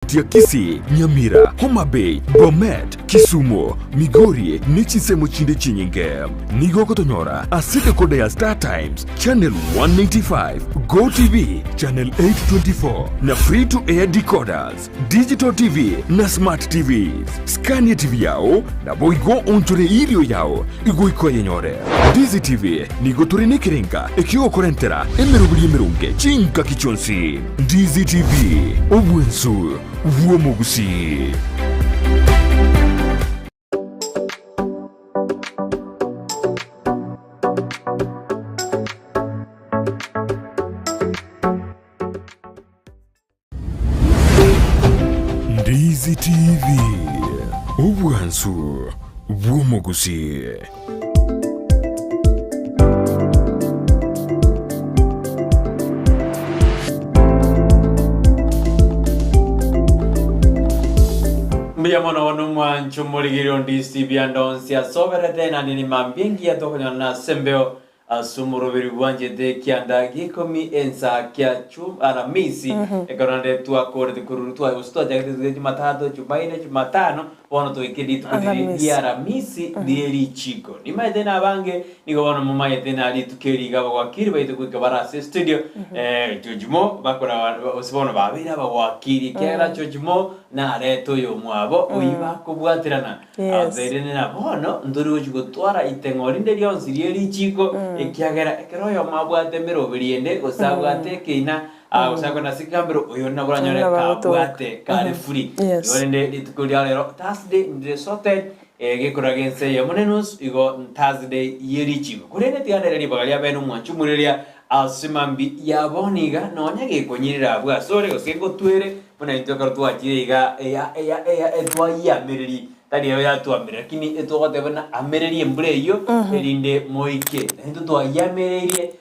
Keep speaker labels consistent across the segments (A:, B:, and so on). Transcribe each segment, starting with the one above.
A: tia Kisii, Nyamira, Homa Bay, Bomet, Kisumu, Migori, Nichisemo chinde chinyinge. Nigo kotonyora, asika kode ya Star Times, Channel 195, Go TV, Channel 824, na free to air decoders, Digital TV, na Smart TVs. Scania TV yao, na boigo onchore ilio yao, igo iko yenyore. Ndizi TV, nigo turine kiringa, ekio korentera, emerubili merunge, chinka kichonsi. Ndizi TV, obwensu, uomo Gusii. Ndizi TV, obwensu, uomo Gusii.
B: Mwana wanumwa nchumurigiri on Ndizi TV andonsia soberete na nini mambiengi ya toko na sembeo sumurubiri wanje de kianda gikomi Ensakia Alhamisi ekorande tua kore kururu tua usto jagde Jumatatu Jumaine Jumatano bono to ikedi tukiri Alhamisi dieri chiko ni maidena bange nigo bono mama yedena ali tukeri gaba wakiri baito kukabara studio jojumo bakora osbono babira bawakiri kera jojumo na reto yo mwabo uiba kubwatirana averene na bono nduru jugotwara itengorinde lyonsirieri chiko ekiagera ekeroyo mabwate merobiriende gosabwate keina usako nasikambiro uyo naburanyore kabwate kare free yorende litukulia lero Thursday ndire sorted gekuragense yamonenus igo Thursday yerichigo kurene tiandere libagalia benu mwanchumurelia asimambi yaboniga nonyage konyirira bwa sore gosego twere muna intoka twachiriga etwa yamereri tani ya tuamira lakini etogote bana amereri embreyo erinde moike ndo twayamererie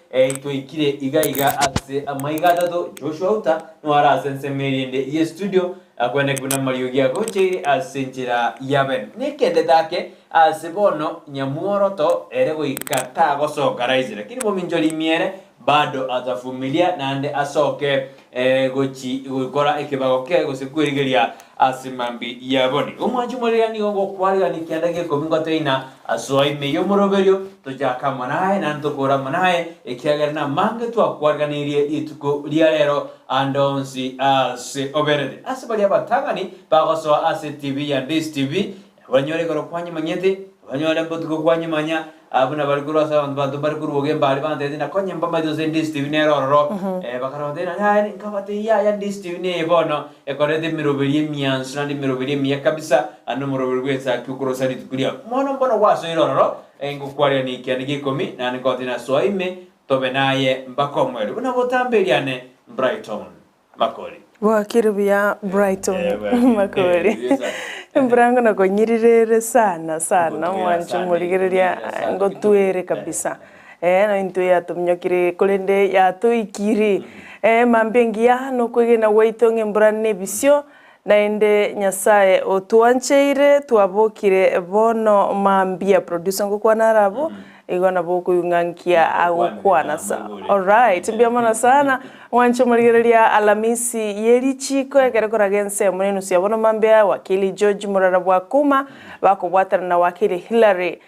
B: twaikire iga ase amaiga dato Joshua uta no ara sense merinde ye studio akwene kuna mariogia goche asenjira yaben nekende dake asebono nyamuoroto erego ikata gosoka raizira lakini bominjoli miere bado atafumilia nande asoke gochi gukora ekibagoke gosekurigeria asimambi yaboni umwanju muri ni ngo kwari ni kiandage ko bingoteina asoime yo moroberio tojaka manaye nanto kora manaye ekiagera na mange tu akwarganirie ituko liarero andonsi ase oberede asibali abatangani bagoso ase TV ya Ndizi TV banyore goro kwanye manyete banyore mbotuko kwanye manya abuna barikuru asa bantu barikuru bogemba ali bande dina konye mbamba doze Ndizi TV ne roro bakara dina yani nkabate ya Ndizi TV ne bono ekorede miroberi miansu nandi miroberi miya kabisa anu miroberi gwesa kukuro sari tukuria mono mbono waso iroro engo kwaria ni kianige komi na nikotina soime tobe naye mbakomwe buna botambeliane Brighton Makori
C: wakirubia Brighton Makori Mbrango na konyirire sana mwancho murigereria ngo tuere kabisa no into ya tumnyokire kolende ya tuikiri mambengi ya no kwegena waitonge mbranne bisyo naende nyasaye otuancheire tuabokire bono mambia producer ngo kwa narabo igona boku yungankia agukwana sa alright mbiamana sana wancho murigereria Alhamisi yerichiko ekerekoragense munenu siabono mambia wakili George Murarabwa kuma bakobwatana na wakili Hillary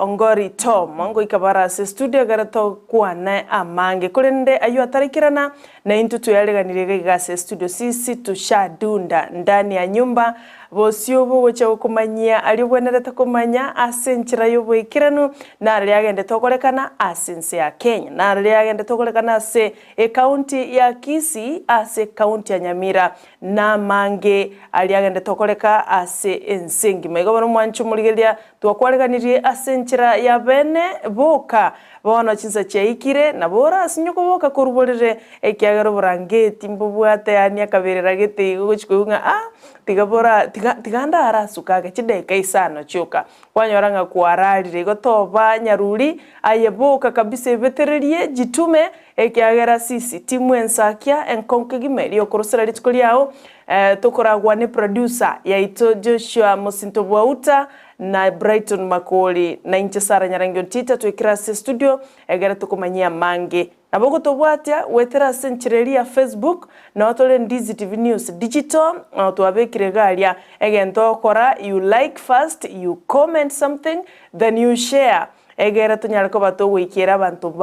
C: Ongori Tom ngo ikabara se studio garato kwana amange kurende ayo atarikirana na intu tuyaleganire gase studio sisi tushadunda ndani ya nyumba bosio bogocha kumanyia alibwenereta kumanya asenchira yoboikiranu na ryagende tokorekana asense ya Kenya na ryagende tokorekana ase county ya Kisii ase county ya Nyamira na mange alyagende tokoreka ase ensengi megabano mwanchu muligeria twakwareganirie asenchira ya bene boka bono chinsa chaikire na bora asinyuko boka kurubolere ekiagaro burangeti mbubwate yani akaberera gete gochikuunga tigabora tiganda arasukaga chideka isano chuka wanyoranga kuararire gotoba nyaruri ayeboka kabisa vetererie jitume ekiagera sisi timu Ensakia enkonkegimeri okorosera litkuliao tokoragwa ne producer yaito Joshua Mosintobwauta na Brighton Makori na Inchesara Nyarangi Ontita tuikira studio egera tukumanyia mange nabo gotobwatia wetera senchireria Facebook na otole Ndizi TV News Digital na twabekire garia egento okora you like first, you comment something, then you share. Egera tunyarako batogwikira abantu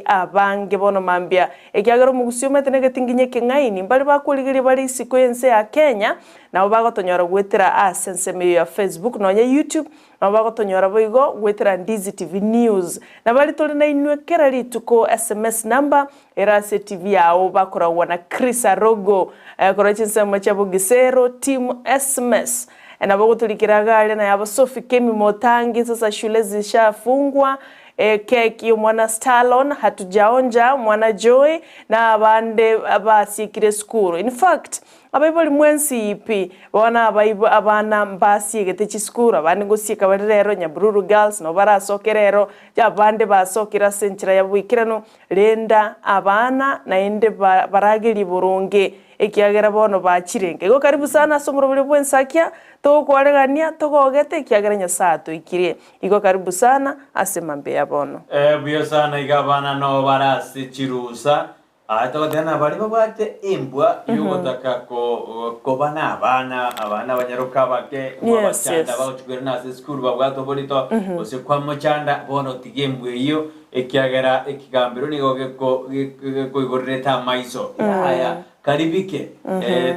C: abange bono mambia ekyagero mugusio metene getinginye kingaini mbali bakuligiri bali siko yense ya Kenya na bagotonyora gwetera asenseme ya Facebook no ya YouTube na bagotonyora boigo gwetera Ndizi TV News na bali toli na inwekera lituko SMS number erase TV yao bakora wana Chris Arogo korachinsa machabo gisero team SMS na bagotulikira gale na yabo Sophie Kemi Motangi sasa shule zishafungwa keki mwana Stalon hatujaonja mwana Joy na abande abasikire skuru. In fact abaiboli mwensi ipi wana abana mbasi gete skuru abandi gusika barero Nyabururu girls no barasokerero abande basokira senchira yabwikirano lenda abana na ende baragiri burunge ekiagera bono bachirenge go karibu sana somoro buli bwensakia to kwaregania to gogete ekiagera nyasato ikirie igo karibu sana asemambe ya bono
B: buyo sana igabana no barasi chirusa ato dena bali babate imbwa yugotaka ko bana abana banyaruka bake mabachanda baguchwerna se school babwato bonito ose kwa mochanda bono tigembwe iyo ekiagera ekigambiro nigoge ko igorreta maiso aya karibike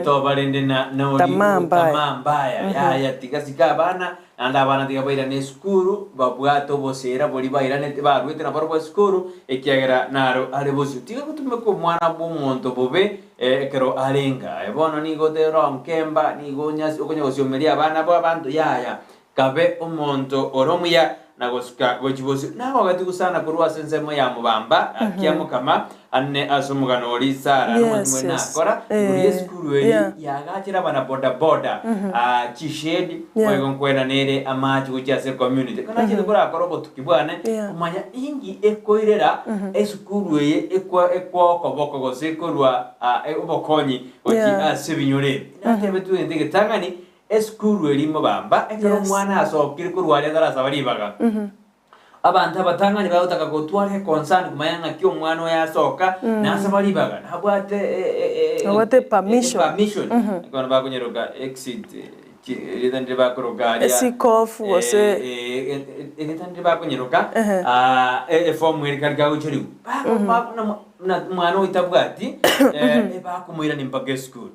B: to balende na uri tamambaya ya tigasika bana anda bana tiga baira ne skuru babwato bosera boli baira ne barwete na barwa skuru ekiagera naro ale bosu tiga kutume ko mwana bomonto bobe ekero alenga ebono nigo de romkemba nigo nyasi okonyagosio meria abana bo abantu ya kabe omonto oromuya nagosuka bochibosi naho gatigusana kurwa sensemo ya mubamba akiamo kama anne asumugano oli sara n'umutima nakora uri skuru yagakira bana boda chishedi mwego nkwena nere amachi kuchase community kana kindi kora akorobo tukibwane umanya ingi ekoirera skuru ekwa koboko gosekorwa obokonyi ochi asebinyore natebe tu ndege tangani eskuru elimo bamba ekero mwana asokire kurwali ndarasa balibaga abantu abatanganye bagotaka gotware concern kumayanga kyo mwana oyasoka nasa balibaga nabwate permission kono bakunyeroga exit edande bakorogalia
C: esikofu wose
B: edande bakunyeroga form erikariga uchori na mwana oitabwati bakumwira nimpage school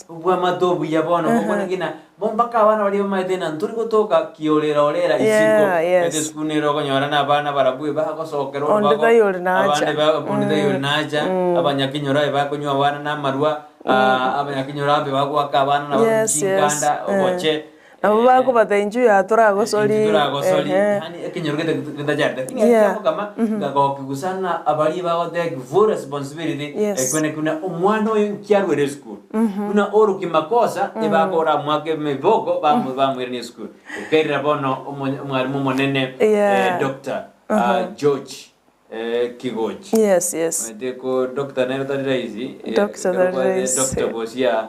B: ubwa madobu yabona ubona gina bombaka abana bali bamadena nturi gotoka kiolera isiko school nero konyora na abana barabuye bakosokera
C: abandi
B: bayo naja abanyakinyora bakonywa abana na marwa abanyakinyora bagwaka abana na bakinganda oboche
C: abo bako batenju ya turagosori
B: yani ekinyorogete ndajarda kinga kama gago kugusana abali bago take full responsibility ekwene kuna omwana oyo kyarwere school kuna oru kimakosa ebagora mwake mebogo bamwere ni school kerira bono omwarimu monene Dr. George Kigochi ndeko Dr. Nero Tarizi Dr. Bosia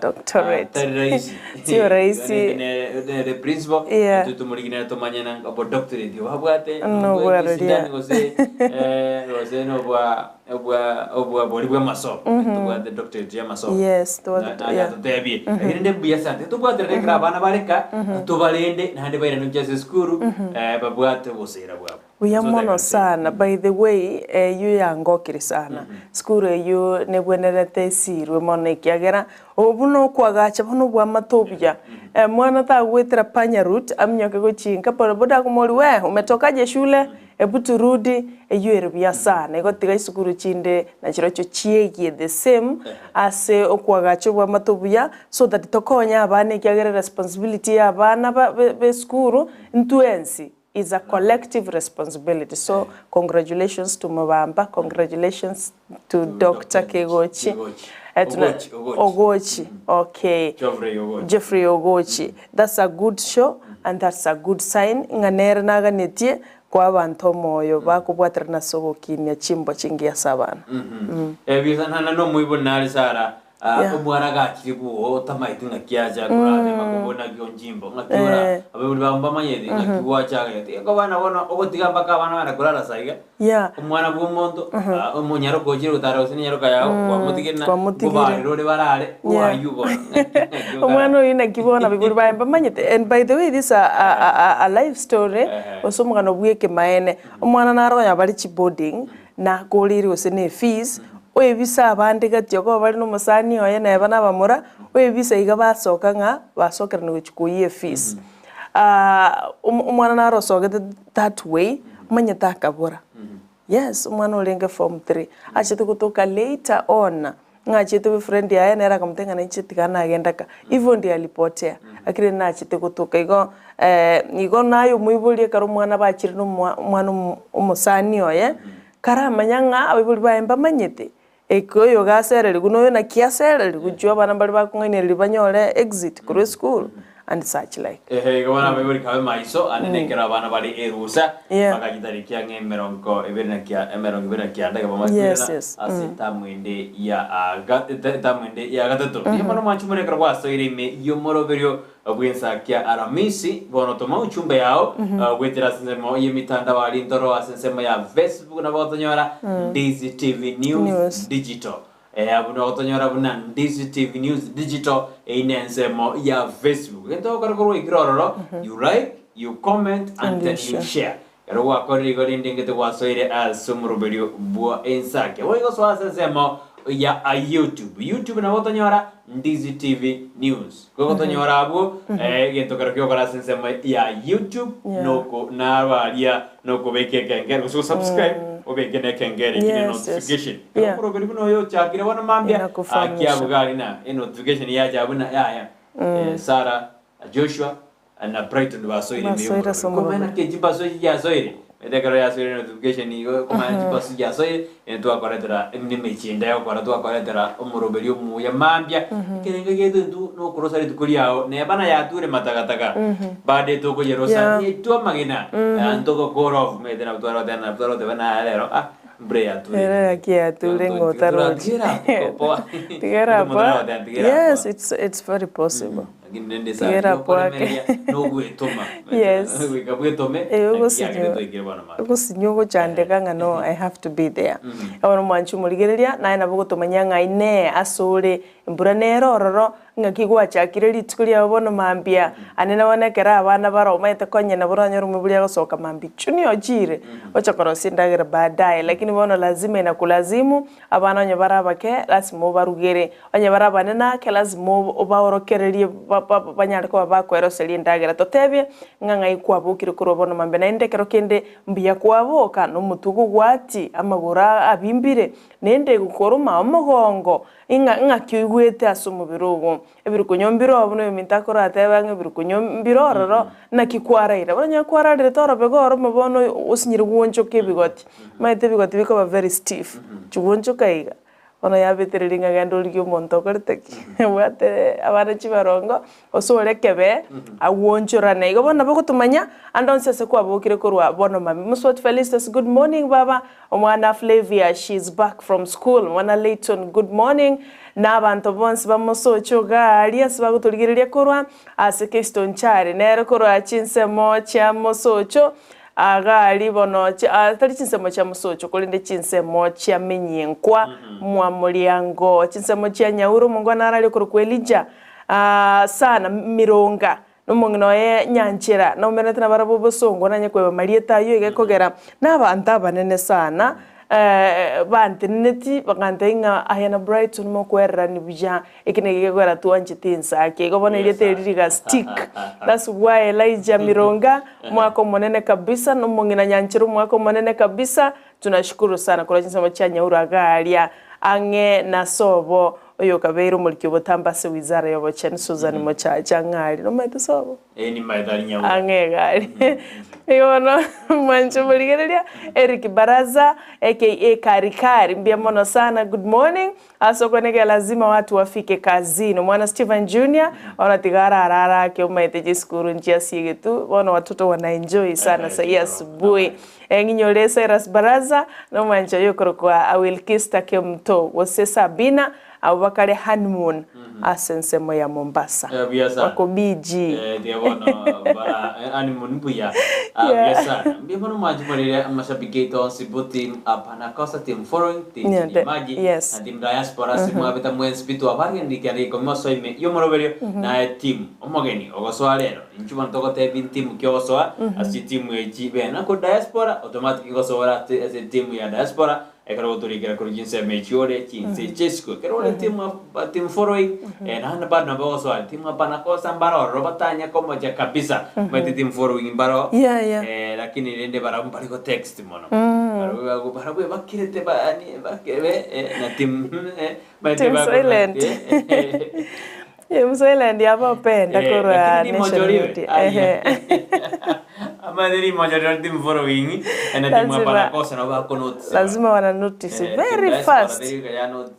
B: Tarizi
C: sio raisi
B: ne principal tutumurigina tomanyana abo doctorate yo habwate
C: no bwaria
B: gose no bwa boli bwa maso tubwate doctorate ya maso ya totebi ende bia sante tubwate rekra bana bareka tubalende nande bayira no jazz school babwate bosera bwabo
C: uyamono sana by the way yu yangokiri sana skuru yu nebwenerete sirwe mono ikiagera obuno kwagacha bono bwa matobya mwana ta gwetera panya root amnyoke gochinga boda kumori we umetokaje shule ebuturudi eyuere bya sana igotiga isukuru chinde na chirocho chiegi the same ase okwagacha bwa matobya so that tokonya abana ikiagera responsibility ya abana be skuru ntuensi is a collective responsibility. So congratulations to Mabamba, congratulations to Dr. Kigochi. Ogochi. Okay. Jeffrey Ogochi. That's a good show and that's a good sign. Nganera naganitie kwa abantu moyo bakubwatira nasogo kimya chimbo chingia sabana.
B: Ebizana no muibo nali sara omwana gakiribu tamaitu ngakiaja kurane makubona gyonjimbo ngakiora abuli bamba manyedi ngakiwacha gati ngo bana bona ogotiga mpaka bana bana kurara saiga omwana bw'omuntu omunyaro kojira utaro sinyaro kayaho kwamutigena kubariro barare wayugo
C: omwana ina kibona bibuli bamba manyete. And by the way, this a life story osomugano bweke maene omwana naro yabali boarding na koliri osene fees oyebisa abandi gati ko bali no musani oye na bana bamura oyebisa iga basoka nga basokera no chikuye fees umwana naro soka that way manyeta kabura. Yes, umwana olenge form 3 achite kutoka later on ngachite we friend yaye nera kamtenga na chitikana agendaka hivyo ndi alipotea akire na achite kutoka igo nayo muibulie karo mwana bachiri no mwana umusani oye karamanyanga abibuli baemba manyete ekoyo gaserere guno na kiaserere gujwa bana bali bakungene banyole exit kuri school and such like
B: gwana abibuli kabe maiso anenekera bana bali erusa bakagitarikia ngemerongo ebena kia ndaga bamakira asita mwende ya gatatu yamano machumure kara kwaso irime yomoroberio Ensakia Alhamisi bono toma uchumbe yao gwetera sensemo yemitanda wali ndoro asensemo ya Facebook na botonyora Ndizi TV News Digital abuno botonyora buna Ndizi TV News Digital inensemo ya Facebook ento karokoro igirororo you like you comment and then you share ero wakori godindingete wasoire asumuruberio bua Ensakia woigo swasensemo ya YouTube na botonyora Ndizi TV News kwa botonyora abo gento karokyo kora sensemo ya YouTube noko nabalia noko beke kengere so subscribe obekene kengere kine notification ko bero no yo chakira wana mambia akiabugali na notification ya jabuna ya Sara Joshua na Brighton basoire meyo komena ke jibasoire ya soire edekaro ya soire notification yo komena jibasoire ya soire ento akoretera emni mechinda yo kora to akoretera umuroberio mu ya mambia kirenge gedu no kurosari tukuriao ne bana ya ture matagataka bade to ko yerosa ni to magina antoko korof medena utaro de bana lero Brea tu.
C: Era aquí a tu lengo taro. Tigera pa. Yes, it's very possible. Tigera pa.
B: No gue toma.
C: Yes.
B: Gue tome.
C: Ugo sinyogo chandeka nga no, I have to be there. Awono mwanchu muligereria na ina bugo tomanyanga ine asole mbura nero ororo nga kigwa chakire litskuli abono mambia anena wanekera abana baro maite konye na buro nyoru mubuli yasoka mambi chuni ojire ochakorosi ndagira baadaye lakini bono lazima inakulazimu abana nyo barabake lazima barugere onye barabane nake lazima obaorokererie banyariko bakwero seli ndagira totebye nganga ikwabukire kuro bono mambe na indekero kende mbiya kwaboka no mutugu gwati amagura abimbire nende gukoruma omugongo inga kiwete asumubirugo ebirukunyombiro abuno mintakora atebange birukunyombiro roro nakikwaraira banya kwararire toro begoro mubono usinyiri woncho kebigoti maite bigoti biko very stiff chugoncho kaiga ono yabetereringa gandolio monto korteki wate abana chibarongo osore kebe awonchorana igo bona bakutumanya andonse se kwa bokire korwa bono mami muswat Felicitas good morning baba omwana Flavia she's back from school mwana Layton good morning n'abantu bonse bamusocho galia sibagutuligireria korwa aseke stonchari nero korwa chinsemo cha musocho agali bono atari chinsemo cha musocho kolinde chinsemo cha menyenkwa mwa mulyango chinsemo cha nyauru mungu narali kurukwelija sana mironga nomungino ye nyanchira no menetna barabo bosongo nanye kweba marieta yo igekogera n'abantu abanene sana bante neti bagante inga ayana Brighton mo kwera ni bija ikinege kwera tuanchiti Ensakia gobona ile teririga stick that's why Elijah Mironga mwako monene kabisa no mungina nyanchiro mwako monene kabisa tunashukuru sana kwa jinsi chanya uragalia ange na sobo oyo kabero muliki botamba se wizara yobo chen Susan mochacha ngari no maito sobo
B: ni maidari nyawo
C: ange gari yono mancho muligereria Eric Baraza aka Karikari mbia mono sana good morning aso konege lazima watu wafike kazini mwana Steven Junior wanatigara arara ke umaite jiskuru njia sige tu wana watoto wana enjoy sana sai asubuhi nginyolesa Eras Baraza no mancho yokoro kwa Awilkista ke mto wose Sabina abakare honeymoon asensemo ya Mombasa wako BG
B: dia bono bara honeymoon buya biasa dia bono majumare mashabiki to sibuti apana kosa tim foreign tim maji na tim diaspora simwa beta mwenzi bitu abari ndikari ko mosoime yomoroberio na tim omogeni ogoswarero inchuma ntoko te bin tim kyosoa asi tim ejibe na ko diaspora automatic ngosora as tim ya diaspora ekaro turikira kurujinse mechiore chinse chesko kero tim foroi na hana bad na boso tim apana kosa mbaro robatanya como ya kabisa mete tim foroi mbaro lakini rende bara mbali ko text mono bara bakirete bani bakebe na tim mete ba
C: silent Msoilendi hapa penda kura nationality
B: Amadiri majority tim following and tim apana kosa na ba konote
C: lazima wana notice very fast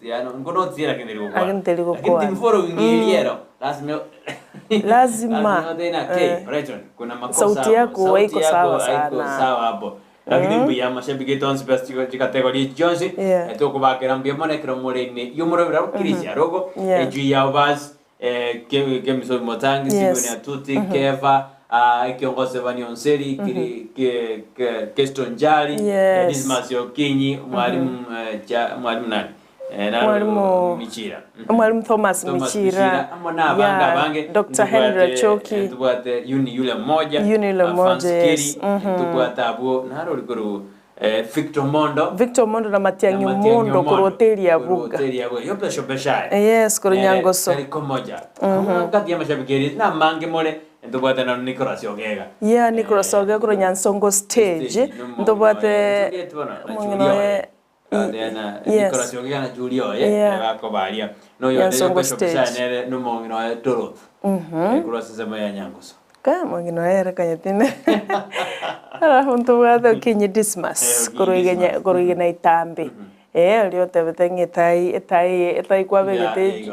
B: ya konote ya
C: kindiri kwa
B: tim following iliero
C: lazima
B: Brighton kuna makosa
C: sauti yako haiko sawa sana
B: sawa hapo lakini mbia mashabiki tons best category Jones etoko bakirambia mone kromorene yumoro bra kirisia rogo eju ya bas Kemiso Motangi Simoni Atuti Keva kiongozi wa Onseri Keston Jali Dismas Yokinyi mwalimu nani Michira
C: mwalimu Thomas Michira Dr. Henry Choki
B: tubate yule mmoja tubate abo naro likuru Victor Mondo
C: na Matiang'i Mondo kuroteri ya buga
B: yope shobesha
C: yes kuru nyangoso
B: ko moja kati ya mashabiki na mange mole ndobata na Nicolas Ogega
C: Nicolas Ogega kuru nyansongo stage ndobate
B: mungino Nicolas Ogega na Julio bako baria no yo yope shobesha nere no mungino toro kuru sema ya nyangoso
C: kama ngino era kanyatine ara huntu wado kinyi Dismas kuruige na itambe lio tebetenge tai kwa begete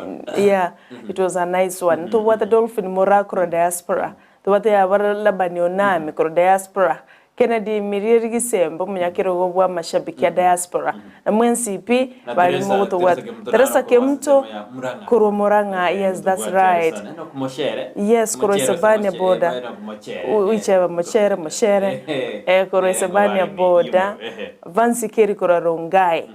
C: it was a nice one to what the dolphin morakro diaspora to what ya bar labanionami kro diaspora Kennedy Miriri Gisembo munyakiro gobwa mashabiki ya diaspora na mwensipi bali moto wa Teresa Kemto kuro Moranga yes that's right yes kuro Sebania boda uicheba mochere kuro Sebania boda Vansi Keri kuro Rongai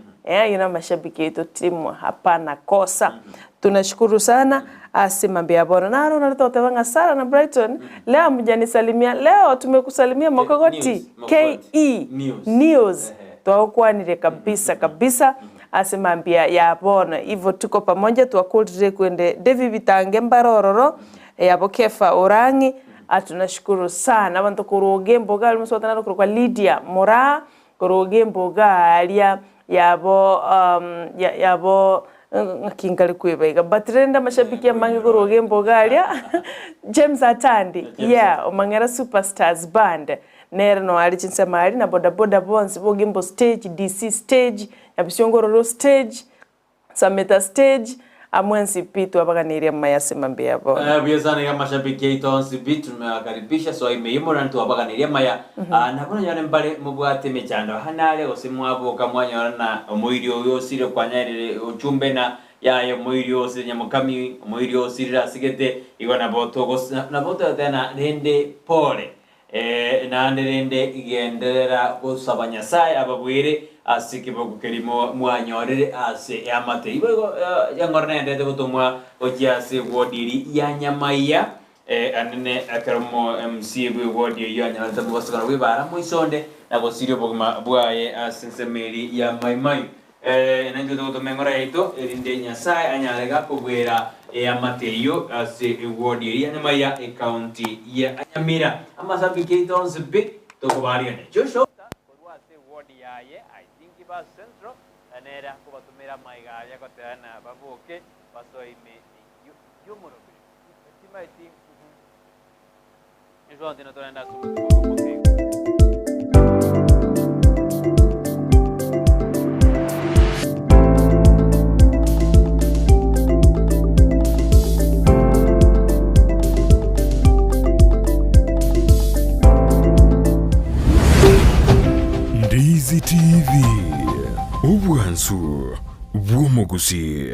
C: yuna mashabiki yetu timu hapana kosa tunashukuru sana asimambia bora na aro natote wanga sara na Brighton leo mjanisalimia leo tumekusalimia Mokogoti KE News twakwanire kabisa asimambia ya bona hivyo tuko pamoja tuwakulire kwende Devi Bitange Mbarororo yabo Kefa Orangi atunashukuru sana abantu kuroge mboga alimuswata na kwa Lydia Mora kuroge mboga alia yabo kingali kwebega batrenda mashabiki ya mange kuroge mbogalia James Atandi omangera superstars band nere no ali chinsamari na boda bonse bogimbo stage DC stage yabishongororo stage Sameta stage amwensi pitu abaganiria mayase mambia bo
B: biazana ya mashabiki itonsi bitu tumewakaribisha so imeimo na tu abaganiria maya na kuna yone mbale mubwate mechando hanale osimwabo kamwanya na omuirio yosire kwanyarire uchumbe na ya omuirio osire nyamukami omuirio osire asigete igona boto na boto tena rende pole na rende igenderera gusabanya sai ababwire asikibo kukerimo mwanyorere ase amate ibo yangorne ndete gutumwa ojiase wodiri ya nyamaya anene akarmo MC wodi ya nyamata bugosokana wibara muisonde na gosirio bogma bwaye asensemeri ya maimai nanjo to mengora ito erinde nyasai anyalega kugwera amateyo ase wodiri ya nyamaya county ya Nyamira amasabike onse big to kubaria ne josho centro anera kubatumira maigaria kotana babuke basoime yumuro estimaiti eso antena toranda
A: Ndizi TV Ubwansu bw'omu Gusii.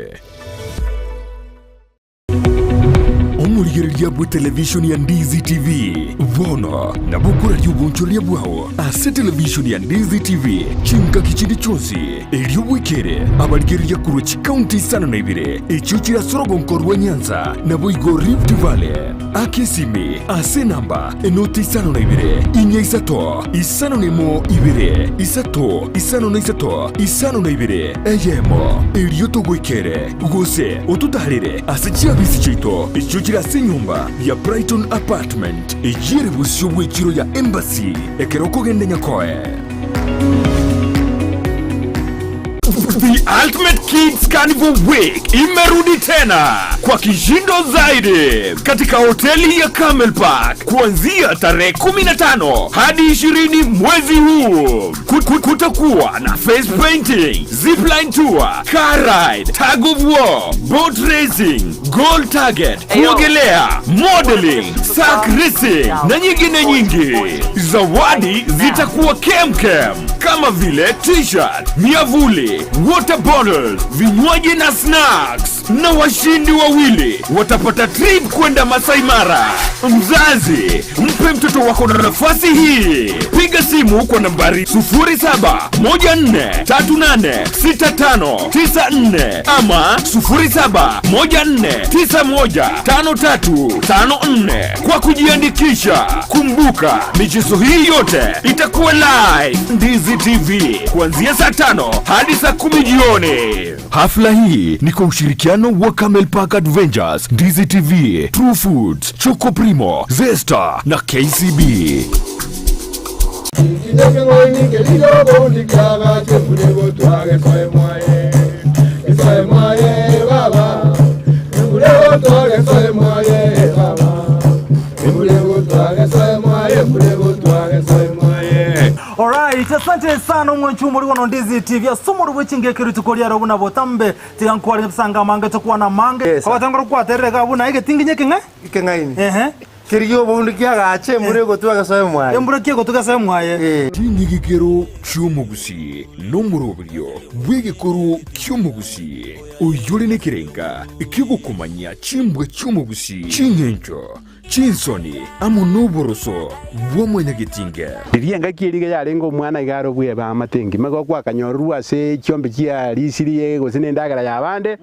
A: Burigeria bu television ya Ndizi TV. Vono na bukura yubunchulia bwao. Ase television ya Ndizi TV. Chinka kichindi chonsi. Elio wikere. Abarigeria kurochi county sana na ibire. Echuchira sorogo nkorwa Nyanza. Na boigo Rift Valley. Akesimi. Ase namba. Enoti sana na ibire. Inya isato. Isano nemo ibire. Isato. Isano na isato. Isano na ibire. Eyemo. Elio togo ikere. Gose. Otutarire. Ase chiabisi chito. Echuchira se nyumba ya Brighton apartment. Ejire busyo wechiro ya embassy. Ekeroko gende nyakoe. The Ultimate Kids Carnival Week imerudi tena kwa kishindo zaidi katika hoteli ya Camel Park kuanzia tarehe 15 hadi 20 mwezi huu. Kutakuwa na face painting, zipline tour, car ride, tug of war, boat racing, goal target, kuogelea, modeling, sack racing na nyingine nyingi. Zawadi zitakuwa kemkem kama vile t-shirt, miavuli, water bottles, vinywaji na snacks. Na washindi wawili watapata trip kwenda Masai Mara. Mzazi, mpe mtoto wako na nafasi hii. Piga simu kwa nambari 0714386594 ama 0714915354 kwa kujiandikisha. Kumbuka, michezo hii yote itakuwa live Ndizi TV kuanzia saa 5 hadi saa 10 jioni. Hafla hii ni kwa ushirikiano wa Camel Park Adventures, Ndizi TV, True Foods, Choco Primo, Zesta na KCB.
D: Alright, asante sana mwanchu muri wono Ndizi TV. Asumuru bwichinge kiritukolia roguna botambe tiyankwari nsanga mange tokuwa na mange. Abatangoro kwa terega buna ige tinginye kingaini.
E: Kiriyo bundi kyagache muri gotwaga sayo mwaye.
D: Embura kiye gotwaga sayo mwaye.
A: Tinyigikero cy'umugusii n'umurobyo bw'igikoro cy'umugusii. Uyuri nekirenga ikigukumanya chimbwe cy'umugusii chinyencho chinsoni amunoboroso bw'omunyagitinga.
E: Irienga kiriga yarengo mwana igaro bwe ba matengi mago kwa kanyorwa se cyombe kya lisiriye gosine ndagara yabande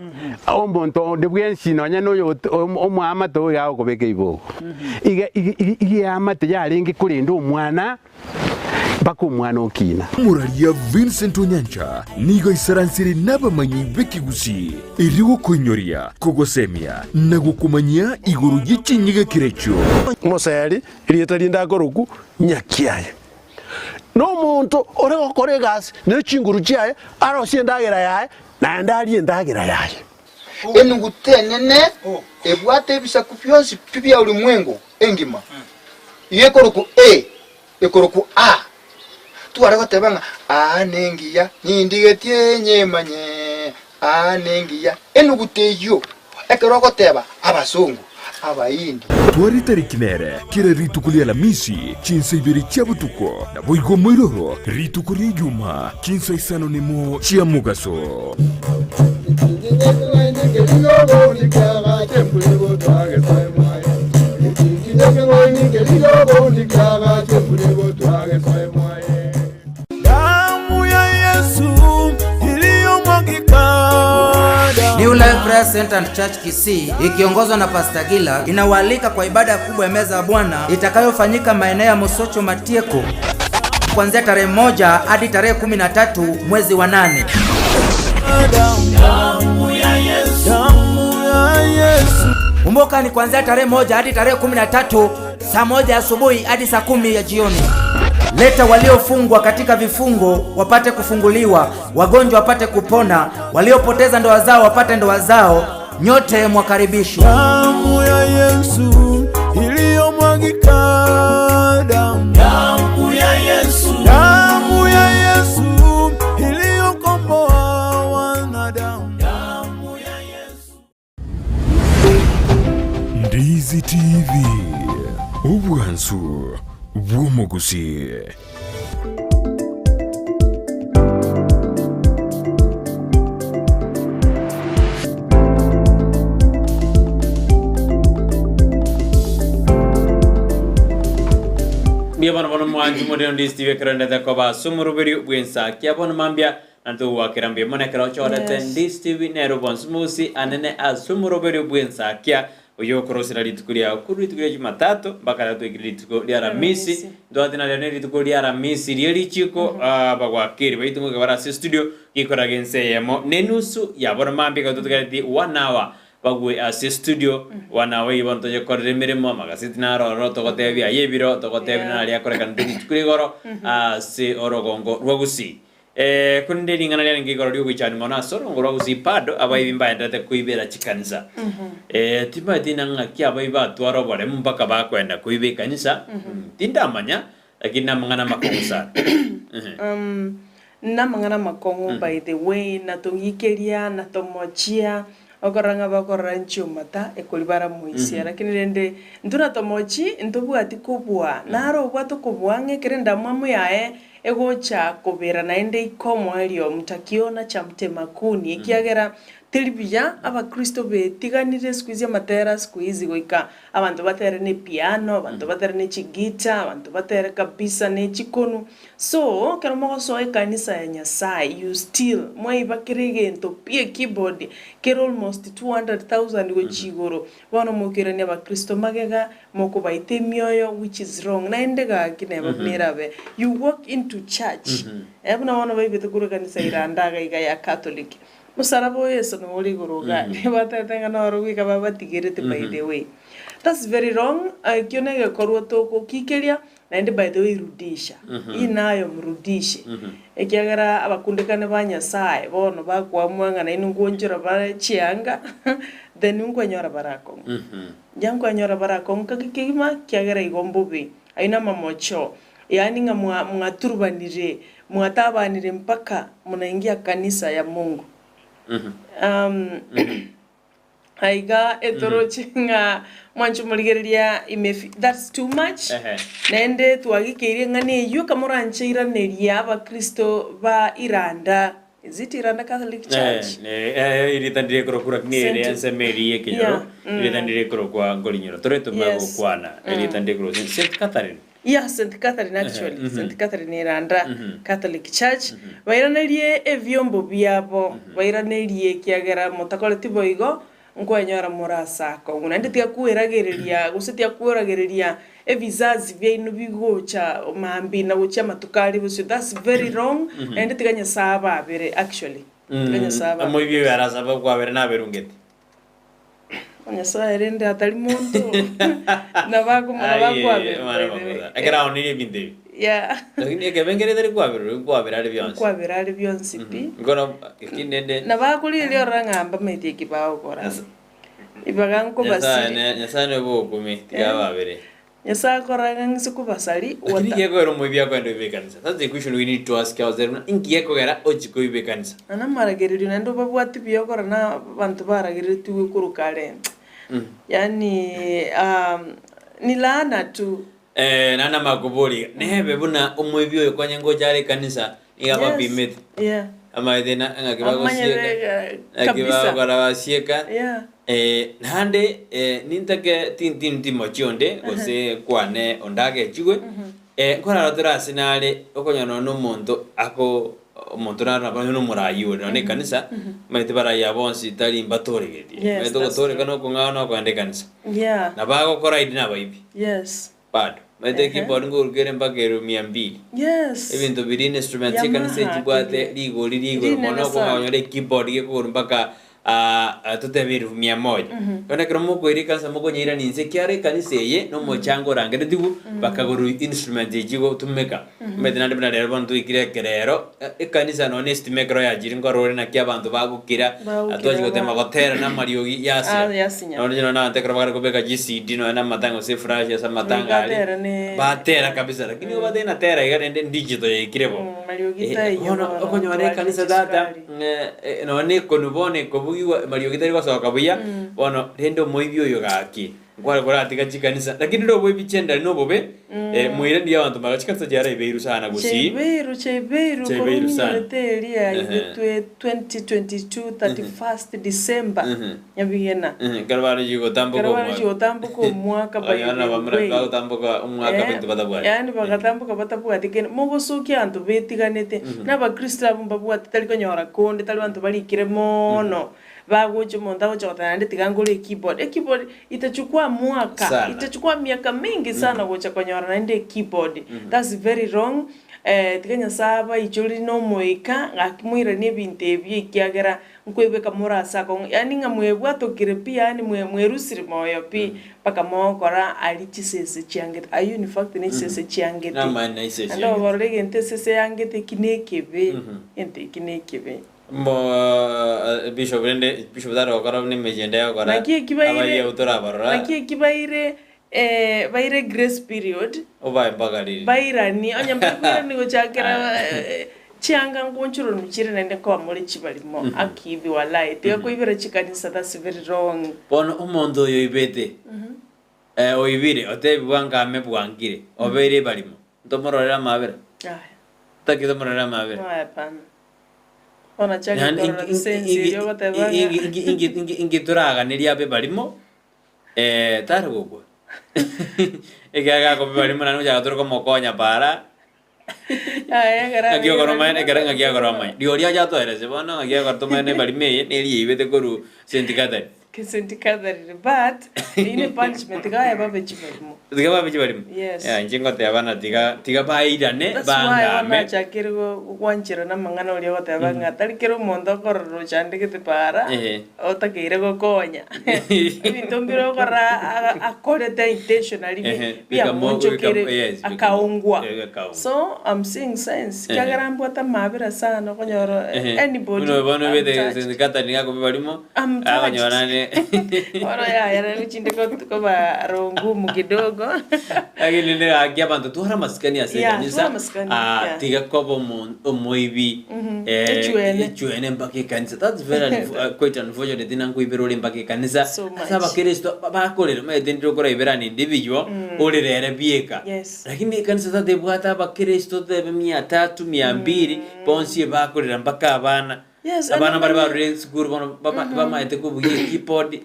E: ombonto ndebwensi nonya noyo omwama to yawo kobeke ibo. Iga amate yarenga kurinda omwana bako mwana okina.
A: Muraria Vincent Onyancha nigo isaransiri n'abamanyi b'Ekigusii iriwo konyoria kogosemia na gukumanya iguru y'ichinyiga kirecho.
E: Moseri irietari ndagoroku nyakiaye. No muntu ore gokore gas ne chinguru chiaye arosie ndagera yaye na ndari ndagera yaye.
F: Enugutenene ebwate bisaku byonsi bibya ulimwengu engima. Yekoroku ekoroku a tuarego tebanga nengiya nyindigetie nyemanye nengiya enuguteyo ekerogo teba abasungu abayindi
A: twari tariki nere kira ritukulia Alhamisi chinsa ibiri chabutuko na boigo moiroro ritukulia Juma chinsa isano nemo chia mugaso.
G: New Life Prayer Center and Church Kisii ikiongozwa na Pastor Gila inawaalika kwa ibada kubwa ya meza ya Bwana itakayofanyika maeneo ya Mosocho Matieko kuanzia tarehe 1 hadi tarehe 13 mwezi wa 8. Kumbuka ni kuanzia tarehe 1 hadi tarehe 13 saa 1 asubuhi hadi saa 10 ya jioni. Leta waliofungwa katika vifungo wapate kufunguliwa, wagonjwa wapate kupona, waliopoteza ndoa zao wapate ndoa zao. Nyote mwakaribishwa.
H: Damu ya Yesu iliyomwagika, damu ya Yesu, damu ya Yesu iliyokomboa wanadamu, damu ya Yesu.
A: Ndizi TV, ubwansu bw'umugusii.
B: Mbia bono mwanju modern Ndizi wekrende da koba sumurubiri Ensakia bono mambia nanto wakirambia mona kero chora Ndizi nero bonsmusi anene asumurubiri Ensakia oyo korosira litukulia kuritukulia Jumatatu mpaka latu litukulia Alhamisi ndo atina lene litukulia Alhamisi lieli chiko bagwakiri baitungo kabara studio ikora gense yemo nenusu ya bono mambia katutukali 1 hour bagwe studio 1 hour ibon to jokore mirimo magasitina ro tokotebia yebiro tokotebina nali akore kan litukulia goro se orogongo rwagusi kunde lingana lya ngigoro lyo kwichani mona soro ngoro uzipado abayimba ndate kuibera chikanisa tiba dinanga kya bayiba twaro bare mpaka bakwenda kuibe kanisa tindamanya lakini namangana makongo sana
C: namangana makongo by the way natongikeria natomochia okoranga bakora nchumata ekolibara muisia lakini rende nduna tomochi ndobwati kubwa naro bwato kubwange kerenda mamu yae egocha kobera naende ikomo elio mtakiona cha mtemakuni ikiagera telebija abakristo betiganire squeeze matera squeeze goika abantu batere ne piano abantu batere ne chigita abantu batere kabisa ne chikonu so keramo so ekanisa ya Nyasaye you still moi bakirege ento pie keyboard kero almost 200,000 go chigoro bano mokere ne abakristo magega moko baite mioyo which is wrong naende ga kineba mirabe you walk into church ebuna wana baibete kuro kanisa irandaga iga ya Catholic musarabo yeso no muri guruga nibatetenga no rugika babatigirite by the way that's very wrong kionege korwo toko kikeria naende by the way rudisha inayo mrudishe ekiagara abakundikane ba Nyasaye bono bakwa mwanga na inungonjora ba chianga then ungonyora barako nyangonyora barako kakikima kiagara igombobe aina mamocho yani nga mwaturubanire mwatabanire mpaka munaingia kanisa ya Mungu aiga etorochinga mwanchu muligeria imefi that's too much nende twagikeire ngane yo kamoranchira neria abakristo ba Iranda is it Iranda Catholic Church
B: iritandire kurokura kniere ensemeri ekenyoro iritandire kurokwa ngolinyoro toreto mago kwana iritandire kuro St Catherine.
C: Yeah, St. Catherine actually. St. Catherine Iranda Catholic Church. Bairanerie evyombo byabo. Bairanerie kiagera mutakole tiboigo nkwenyora murasa ko. Unande tia kueragereria, gusetia kueragereria evizazi byainu bigocha mambi na gocha matukali buso. That's very wrong. Ende tiganya saba abere actually. Tiganya saba.
B: Amoy byo yarasaba kwa abere na berungeti.
C: Nyasaye rende atari muntu nabago abere
B: agara onire binde lakini ekebengere tari kwa abere ari byonsi pi ngono kinende
C: nabakuli lyo rangamba meti kibao kora ibaganko basi
B: Nyasaye bo komiti abere
C: Nyasaye koranga ngisuku basali
B: wata yego mo bya kwendo ibekanisa that's the question we need to ask ourselves ingiye kogera ochiko ibekanisa
C: ana maragereri nando babwati byo kora na bantu baragereri tuwe kurukale yani ni laana tu
B: nana makuburi nebe buna umwibyo kwanye ngojare kanisa igaba bimete ama idena ngakibago sieka akibago garabasieka nande nintake tin mochionde gose kwane ondage chigwe kora rotura sinale okonyono no muntu ako omuntu na no murayiwe no kanisa maite bara ya bonsi tali mbatorigedi maite gotore kana ko ngana ko ande kanisa na bago kora idina baibi bad maite keyboard nguru gere mbagero 200 evento birine instrument kanisa jibwate ligo mono ko nganyore keyboard ge ko mpaka tutebiru 100 kana kromo ko iri kanisa moko nyira ni nsekiare kanisa ye no mochango rangere dibu bakaguru instrument jigo tumeka medina ndibana rero bantu ikire kerero kanisa no honest mekro ya jiringo rore na kya bantu bagukira atwaje gotema gotera na mariogi yasi no njino na ntekro bagara kobeka Gusii dino na matango se frage sa matanga ali batera kabisa lakini obade na tera igare digital ikirebo
C: mariogi tayo
B: okonyore kanisa data no ne konubone ko buiwa mariogi tari kwa soka buya bono rendo moibyo yo gaki wale atika chikanisa lakini ndo boy bichenda no bobe mwire ndiye abantu bagachikatsa jara ibeiru sana Gusii
C: chebeiru teria itwe 2022 31st December nyabigena
B: karwari jigo
C: tambuko mwaka
B: bayana bamra tambuko umwaka bintu batabwa
C: yani bagatambuka batabwa dikene mubusuki antu betiganete n'abakristo abumba tali konyora konde tali bantu balikire mono bagoje monda gochota ndi tigangule keyboard itachukua mwaka itachukua miaka mingi sana gocha konyora na ndi keyboard that's very wrong tiganya saba ichuri no moika ngakimwira nebintu ebyekagera nkwebeka murasa ko yani ngamwebwa tokire pia yani mwerusiri moyo pi paka mokora ali chisese chiangete ayo in fact ne chisese chiangete
B: na mana isese
C: ndo borege ente sese yangete kinekebe ente kinekebe
B: mo bishop daro kora ne mejenda ya kora abaye utora barra
C: kibaire baire grace period
B: oba bagari
C: bairani onyamba ni gochakera chianga ngonchuro nuchire nende kwa muri chibalimo akibi walai te ko ibere chikanisa that's very wrong
B: bono umondo yo ibete oibire otebwanga mebwangire obere balimo ntomororera mabere takitomororera mabere
C: hapana ona changa kwa sensi yo batebanga
B: ingi turaga niria be balimo tarugwa egaga ko balimo nanu jaga turu ko mokonya para Agio koroma ne karanga agio koroma. Dioria ja to ere se bono agio kortoma ne balime ne ri ibete koru sindikata.
C: Ke sindikata but ine punishment ga ya babe chibalimo.
B: Tiga babe chibalimo.
C: Yes.
B: Ya njingo te abana tiga baida ne
C: banga me. Chakiro wanchiro na mangana oli gote banga talikero mondo korro chande ke te para. Ota ke ire go konya. Bintombiro kora akore te intentionally bia moncho kere akaungwa. So I'm seeing sense. Kagarambo ata mabira sana konyoro anybody.
B: Uno bono bete sindikata ni ako balimo. Akonyora ne.
C: Ora ya chinde ko ba rongumu kidogo.
B: Lakini ne agia bantu tu hara maskani asekanisa. Tiga kobo moibi chuene mpake kanisa. That's very quite unfortunate dinangu ibirole mpake kanisa. Saba Kristo bakolera medendro kora iberani individual olere bieka. Lakini kanisa tate bwata ba Kristo te 300 200 ponsi bakolera mpaka abana.
C: Yes,
B: abana bari barure siguru bono bama ete kubuye keyboard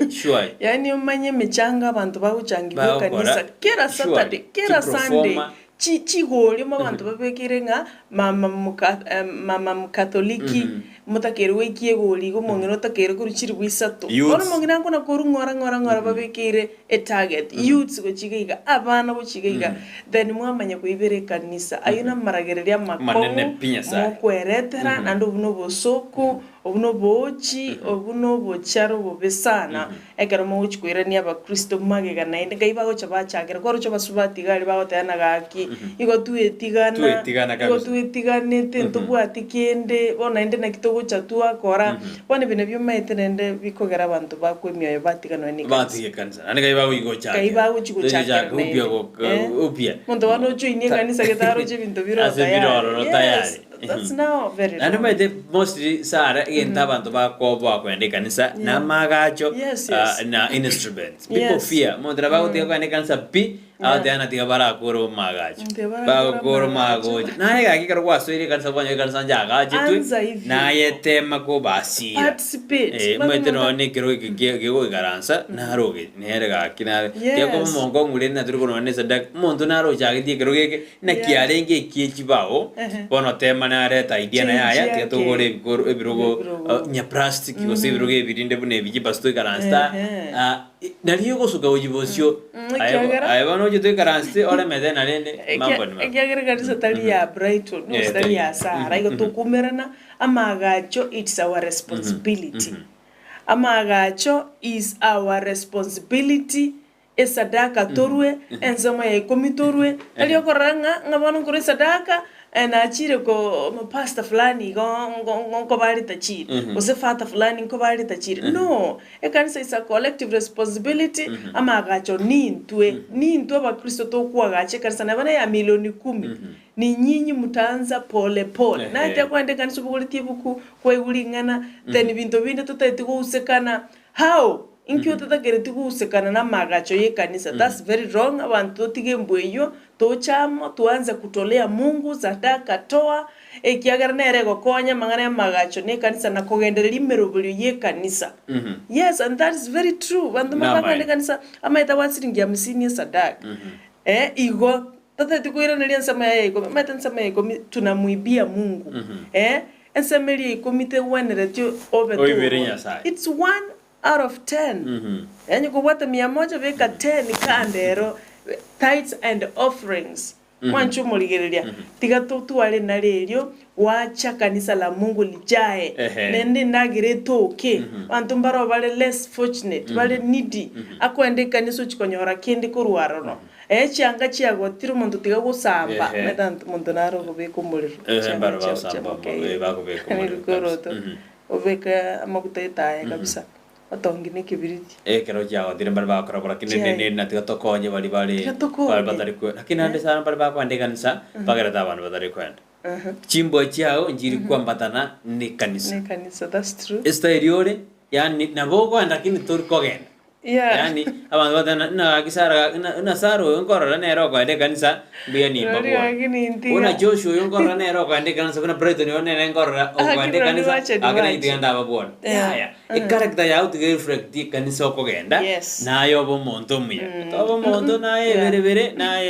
B: sure.
C: Yani umanye mechanga abantu bagucangibwa kanisa kera Saturday kera Sunday chigoli mu bantu babekire nga mama mukatoliki mutakere wekiye goli go mongero takere kuruchiri bwisatu ono mongera ngo nakoru ngora babekire a target youths go chigiga abana bo chigiga then mwamanya kuibere kanisa ayuna maragereria makongo mo kweretera nando buno bosoko obuno bochi obuno bocharo bobesana ekero mo chikwira ni aba Kristo magega nainde gaiba go chabachagera koro chabasubati gali bago tana gaki igo tuetigana tuetiganete ntubwati kende bona inde nakitogo chatua kora bone bine byumaite nende bikogera abantu bakwemyoyo batigano ni
B: kanisa ane gaiba go igo chaga
C: gaiba go chigo chaga
B: upia
C: muntu wano chuini kanisa getaro chebinto biro tayari. That's now very
B: wrong. And the mostly Sara again tabanto ba ko ba kwende kanisa na magacho na instruments. People fear. Mo trabajo tiga kwende kanisa pi Adana tiga bara koro magacho. Ba koro mago. Na ega ki karo waso ire kanisa bonyo kanisa jaga jitu. Na ye tema ko basi.
C: Participate.
B: Mo etero ne kero ke go garansa na roge. Ne rega kina tiga ko mongo ngure na turu ko ne sadak monto na ro jaga tiga kero ke na kiarenge ki bao. Bono tema na reta idea na ya tiga to gore ebirogo nya plastic ko se ebirogo ebirinde bune biji basto garansa. Naliyo go suka ujibosio. Ai bano jito garanste ora mede na lende mambo ni.
C: Ekyagira kanisa tali ya Brighton no tali ya Sara iko tukumerana amagacho it's our responsibility. Amagacho is our responsibility. Esadaka torwe enzama ya komitorwe aliyo koranga ngabano kore sadaka na chire ko pastor fulani ko bari tachire ose fata fulani ko bari tachire no e kanisa is a collective responsibility amagacho nintwe ba Kristo to kuagache kanisa na bana ya milioni 10 ni nyinyi mutaanza pole na ate kwende kanisa buguliti buku kwegulingana then bintu binde tutaiti go usekana how inkyo tatagere tugusekana na magacho ye kanisa. That's very wrong. Abantu tige mbweyo tochamo tuanze kutolea Mungu sadaka toa ekiagara nere gokonya mangana magacho ne kanisa na kogendereri merobulyo ye kanisa. Yes, and that is very true. Bantu mabanga kanisa ama itawasiringia 50 sadaka. Igo tata tukuira nalian sama yego mata sama yego tunamuibia Mungu. Ensemeli komite wenere tio over to. It's 1 out of 10. Yani kuwata 100 veka 10 kandero tithes and offerings. Mwanchu muligereria tiga tuwale na rero wacha kanisa la Mungu lijae nende nagire toke bantu mbaro bale less fortunate bale needy akwende kanisa chikonyora kindi kurwaro no changa chiago tiro muntu tiga gusamba metantu muntu naro kubeko muliro
B: mbaro basamba bakubeko muliro
C: obeka amakuteta kabisa atongine kibiriti
B: kero jao dire barba kora kinene na tiga tokonye bali batari ko lakini ande sana barba ko ande kanisa bagara taban batari ko chimbo chao njiri kwambatana ni kanisa
C: that's true
B: esteriore yani naboko andakini turko genda yani abantu batana na kisara na saro ngora nero ko ande kanisa biya ni babo una Joshua ngora nero ko ande kanisa kuna Brighton yone ngora ko ande kanisa agana itiganda babon character ya utige reflect di kanisa ko genda na yo bo monto mia to monto na vere na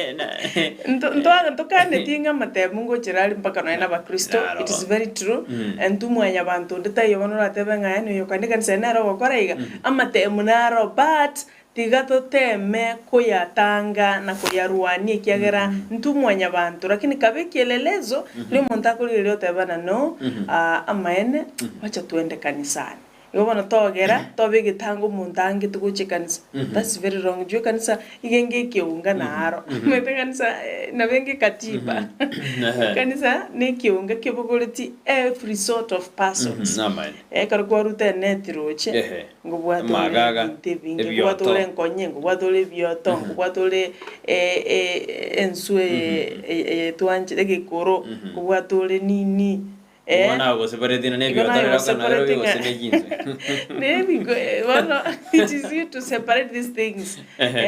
C: ndo kane tinga mate Mungu chirali mpaka na ba Kristo. It is very true and tumwanya bantu ndita yo bano ratebe ngayani yo kane kanisa nero ko koraiga amate munaro but tigato teme kuyatanga na kuyaruani kiagera ntumwanya bantu lakini kabe kielelezo leo montako leo tebana no amaene wacha tuende kanisani yobona togera tobe gitango mundange tuguche kanisa. That's very wrong. Jwe kanisa igenge kiunga na haro mete kanisa na benge katiba kanisa ne kiunga kibogoleti every sort of persons karkwa rute netiroche ngubwa
B: magaga
C: ngubwa tole nkonye ngubwa tole bioto ngubwa tole ensue tuanje de gikoro ngubwa tole nini
B: wana go separate na nebi otara kana ro go semejinze
C: nebi go wana it is you to separate these things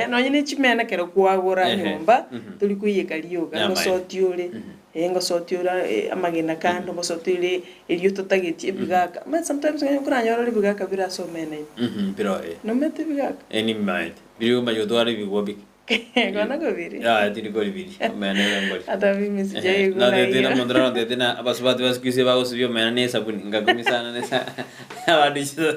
C: no nyine chimena kero kwagora nyumba tuli kuyekaliyoga ngo sotiole ngo sotiora amagena kando ngo sotiole iliyo totagetie bigaka but sometimes ngo kuranyora bigaka bira so mene
B: pero
C: no mete bigaka
B: any mind biro majodwari bigobik
C: Gana go viri.
B: Ya, tini go viri. Mene ngol.
C: Ata mimi sijai
B: go. Na tena mondra no tena abasubati wasikise ba usibyo mene ne sabuni ngakumisana ne sa. Abadisho.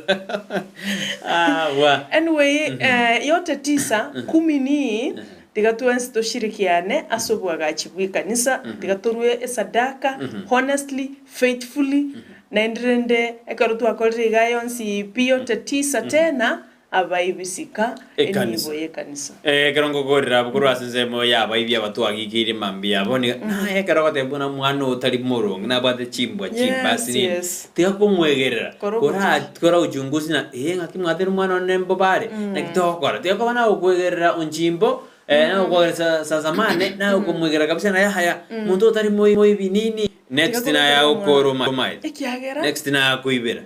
B: Wa.
C: Anyway, yote 9 10 ni tigatuansi toshirikiane asobwaga chibwi kanisa tigaturwe sadaka honestly faithfully na ndrende ekarutu akolriga yonsi pio 9 tena abaibisika enibo ye kanisa
B: kerongo gorira bukuru asinzemo ya baibya batu agikiri mambia boni na ekero tebuna mwana utali morongo na bade chimba sini tiga kumwegerera kora ujungusi na ngakimwatere mwana nembo bare na kitokora tiga kona ukwegerera unjimbo na ukwegerera sazamane na ukumwegera kabisa na haya muntu utali moi binini next na ya ukoro mai next na ya kuibera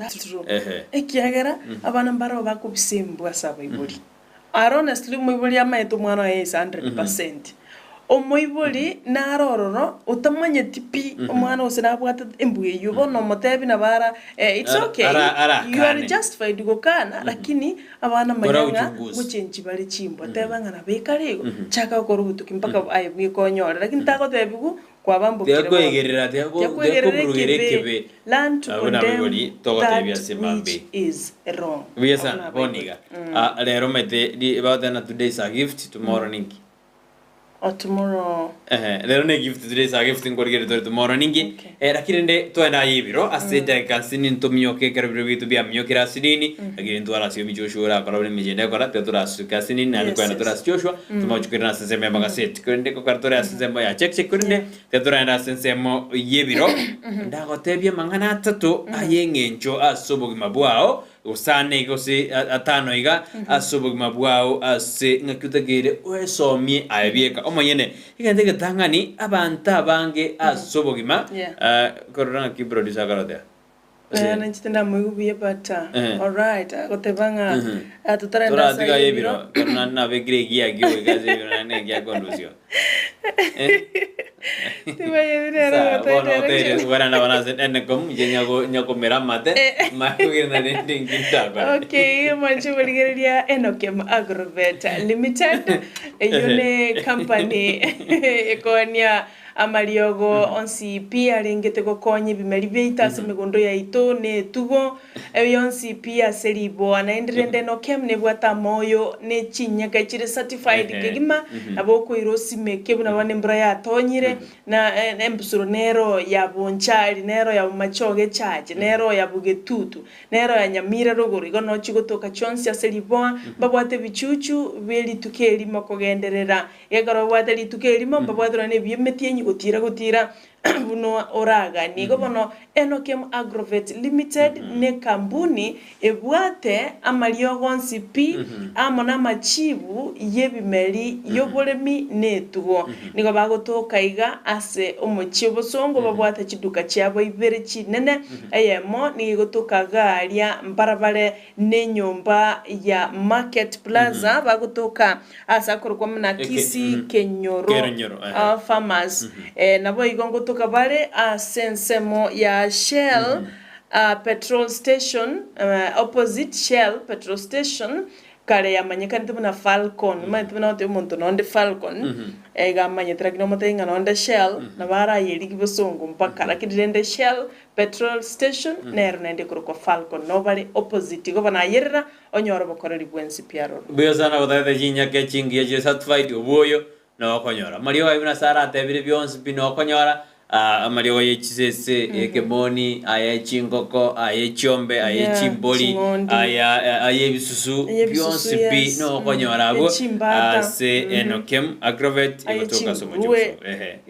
C: ekiagera abana mbaro bakubisimbwa saba ibuli honestly muibuli amaeto mwana is 100% omoibuli narororo utamanye tipi omwana osinabwata embuye yubo no motebi na bara it's okay you are justified gukana lakini abana manyanga muchenji bali chimbo tebanga na bekarego chaka ukoro gutuki mpaka ayibwe konyora lakini tako tebigu kwa bambo
B: kire kwa egerera kebe
C: land to condemn
B: which
C: is wrong
B: biasa boniga lero mete about that today's a gift tomorrow ninki
C: or tomorrow
B: lero ne gift today's a gift ngorigere tomorrow ninki rakirende toenda yibiro asete kasini ntomyoke karabiro bitu bya myokira sidini agire ntwara sio michoshura karabiro mijende kora tetura kasini na kwenda tura Joshua tumachukira na sensemo magaset kwende ko kartora sensemo ya check kwende tetura na sensemo yibiro ndago tebye mangana atatu ayengencho asobogima bwao usane gosi atano iga asobogima bwao ase ngakutagire wesomye abieka omanyene igende tangani abanta bange asobogima korona ki producer karote
C: na nchitenda mugubi bata all right agotebanga tutarenda
B: tora tiga yebiro kana na begre gia gyo gaze na ne gia kondusio
C: tiba yebiro
B: gote wana wana ene kom nyako meramate makugirna nding kinta
C: okay manchu baligeria Enokem Agrovet Limited eyone company ekonia amariogo onsi pia ringete gokonye bimeri beitase migundo ya ito ne tugo yonsi pia seribo anaenderende Enokem ne bwata moyo ne chinyaka chire certified kegima aboko irosi mekebu na bane mbra ya tonyire na embusuro nero ya bonchari nero ya machoge chaje nero ya bugetutu nero ya Nyamira rogori gono chigotoka chonsi ya seribo babwate bichuchu beli tukeli makogenderera yegaro bwate litukeli babwate ne bimeti gutira buno oraga nigo bono Enokem Agrovet Limited ne kambuni ebwate amariogo nsipi amona machibu yebimeri yobolemi netugo nigo bagotoka iga ase omochibo songo babwate chiduka chiabo ibere chinene ayemo nigotoka garia mbarabare ne nyomba ya Market Plaza bagotoka asa korwa na Kisii Kenyoro farmers nabo igongo toka bale sensemo ya Shell petrol station opposite Shell petrol station kare ya manyekani tubuna Falcon tubuna ote umuntu nonde Falcon ega manyetira kino motenga nonde Shell na bara yeli kibosongo mpaka lakini Shell petrol station nero nende kuruko Falcon no bali opposite go bana yerera onyoro bokoreri bwensi piaro
B: buyo sana gotete jinya ke chingi ye certified oboyo no konyora mario ibina sara tebire byonse bino konyora amario ye chisese ekemoni aya chingoko aya chombe aya chimboli aya bisusu byonse bi no konyora abo se Enokem Agrovet igotoka somojo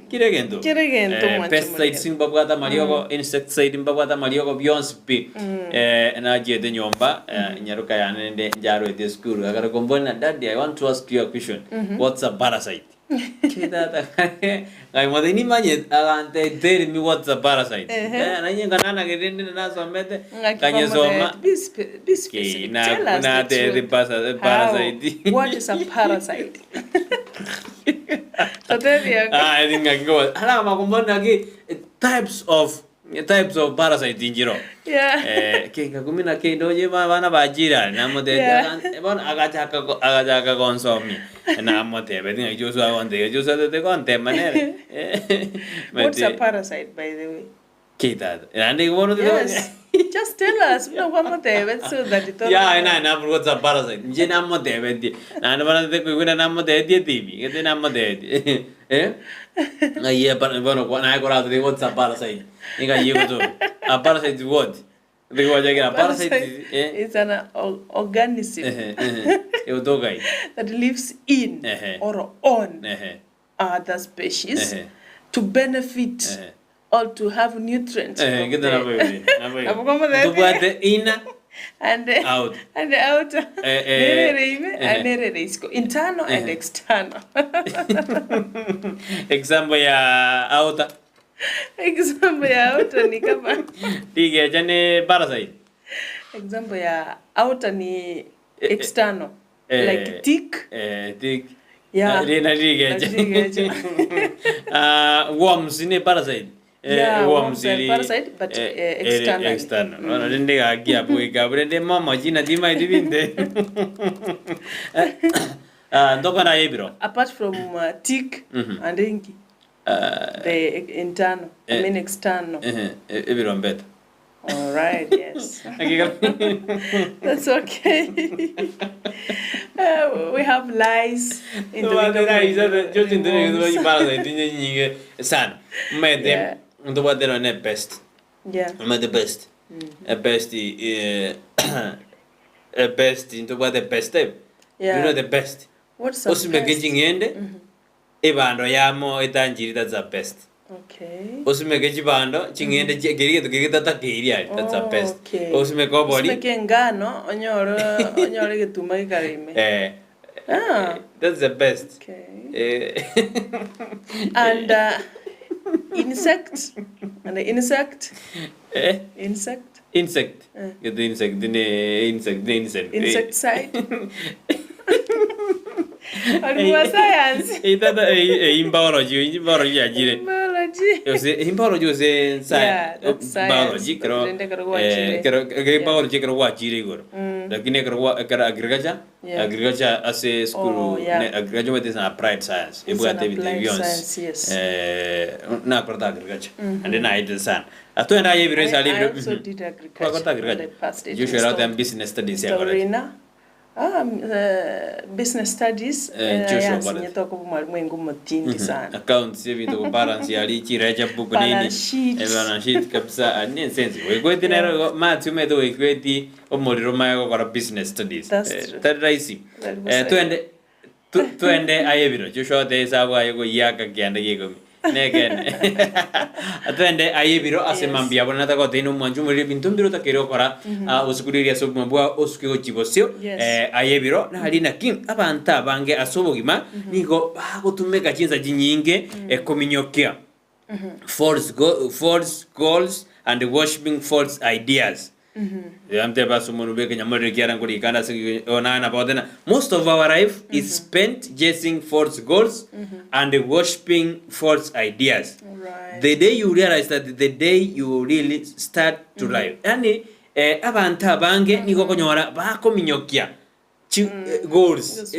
B: kiregendo pesticide simbabwata mario insecticide mbabwata mario byonse bi na jede nyomba nyaruka yanende njaro ete school agara kombona daddy I want to ask you a question what's a parasite kita ngai modeni manye agante tell me what's a parasite na nyenga nana gerende na somete kanye soma na the parasite
C: what is a parasite
B: I think I go ala makumbona ki types of parasite injiro kinga kumina kendo je bana bajira na modete bon agacha konsomi na mote bedinga josu agonde josu de konte manere
C: what's a parasite by the way
B: kita and you want to
C: just tell us no what mote so that it
B: na what's a parasite je na mote bedi na bana de kuina na mote de tibi ke na mote aye bueno na agora de what's a parasite inga yego to a parasite what the go ya a parasite
C: is an organism that lives in or on other species to benefit or to have nutrients
B: get na baby to put in
C: and
B: out
C: and out internal and external
B: example ya outer
C: example ya outer ni kama
B: tige jane parasite
C: example ya outer ni external like tick yeah
B: rena tige worms ni parasite worms ni
C: parasite but external
B: ona rende ga gia boiga rende mama jina dima divinde ndoka na yebiro
C: apart from tick and ingi the internal I mean external
B: ebiro mbeta
C: all right yes that's okay we have lies in the
B: middle just in the parasite nyinge sana mede ndo wadero ne best mede best a best a best ndo wade best you know the best
C: what's
B: osime gejingende ebando yamo etanjiri that's the best
C: okay
B: osime gejibando chingende gerige tata kiri ali that's the best osime koboli
C: osime kengano onyoro getuma ikarime
B: that's the best
C: okay and insect insect
B: insect the insect
C: Insecticide. Alikuwa science.
B: Itata biology ajire. Biology was science. Biology kero wachire goro. Lakini kero agriculture. Agriculture as a school agriculture with applied science. Ibu ate bidiyons. Na korta agriculture. And then I did san. Atu enda yebiro isa libro.
C: I also did agriculture.
B: You should have done business studies here.
C: Business studies. Nyetoko mwalimu mutindi sana.
B: Accounts vitu balance yali chireja book nini. Balance sheet kabisa ni sense. Wewe dinero math umedo wekweti omoriro mayo kwa business studies. That raisi. Tuende ayebiro. Joshua de sabu ayo yaka kianda yego. Negen. Atende ayebiro asemambia bona ta kote no manju muri bintumbiro ta kero kora osukuriria sobumabwa osukigo chibosio ayebiro na halina king abanta bange asobogima nigo bagutumeka chinza jinyinge kominyokia false goals and worshiping false ideas. Most of our life is spent chasing false goals and worshiping false ideas.
C: Right.
B: The day you realize that, the day you really start to live. Yani abanta bange niko konyora bako minyokia goals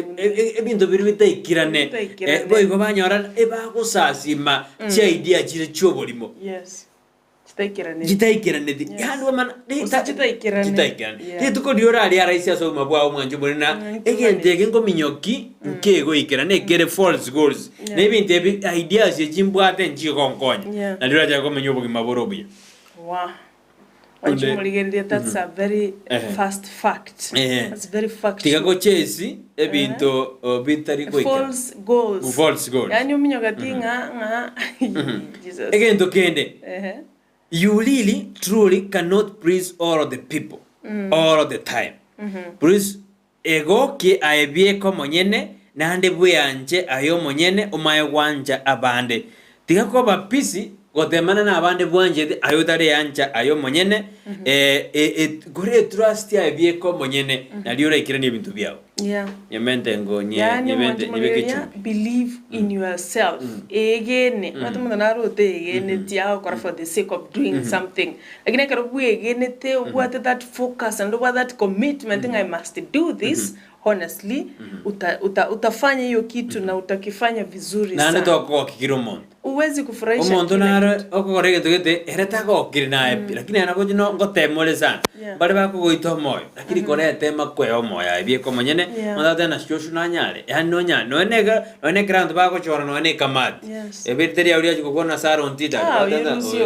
B: ebintu biribita ikirane boy go banyora ebako sasima cha idea chire chobolimo.
C: Yes.
B: Jitaikirane yani wamana jitaikirane tuko diora ali araisia so mabwa umwanjo borina egentege ngo minyoki nkego ikirane gere false goals nebinte ideas ye jimbwate nji konkonya na dira ja ko menyobo kimaborobi.
C: Wow. That's a very fast fact. That's very factual.
B: Tiga ko chesi ebinto bitari ko ikirane false goals
C: yani uminyoga tinga Jesus
B: egento kende you really truly cannot please all of the people all of the time. Please ego ki aebie ko monyene nande buyanje ayo monyene umaye wanja abande tiga ko bapisi gotemana na abande bwanje ayo tare yanja ayo monyene gore trust ya aebie ko monyene na liora ikirani ebintu byao.
C: Yeah.
B: Yemente ngo nyebente
C: believe in yourself. Egene, matumo na rote egene tiao kora for the sake of doing something. Again, karo bu egene te what that focus and what that commitment I must do this. Honestly, utafanya hiyo kitu na utakifanya vizuri sana.
B: Na ndo kwa kikiromondo.
C: Uwezi kufurahisha
B: omonto naro okogorege tugete eretaga okirina lakini anagoje no ngotemole sana bari bakugoito moyo lakini korete makweo moya ibie ko monyene mondate na shoshu na nyale yani no nya no ne grand bako chora no ne kamati ebirteri auria jikokona sara Ontita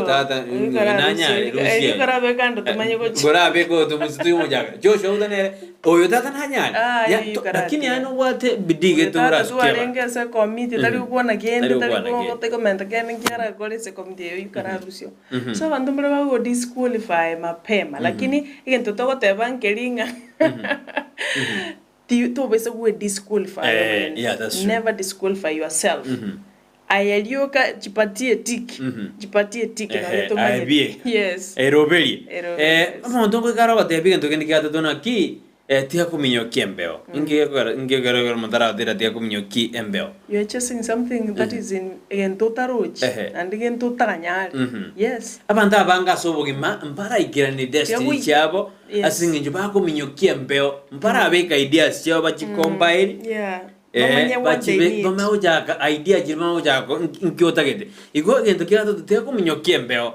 B: tata na nyale rusia
C: ikarabe kando tumanye ko
B: gorabe ko tumusitu mojaga josho udane oyo tata na nyale lakini ano wate bidige tumurasikia
C: tuarengeza komiti tari kuona kende tari kuona mendagani kiara gole se komite yukara rusio so bantu mbere bago disqualify mapema lakini igento to te bankelinga tu bese we disqualify never disqualify yourself ayalioka jipatie tik na to manye yes
B: aerobeli omonto ngo karo bate bigento kendi kata dona ki tia kuminyoki embeo ingegara motara dira tia kuminyoki embeo.
C: You are chasing something that is in totaroch and again totanyari. Yes.
B: Abanda banga sobogima mpara ikirani destiny chabo asinge njuba kuminyoki embeo mpara abeka ideas chabo bachicombine.
C: Yeah.
B: Bama ujaka idea jirma ujako nkiota gete igo gento kira tia kuminyoki embeo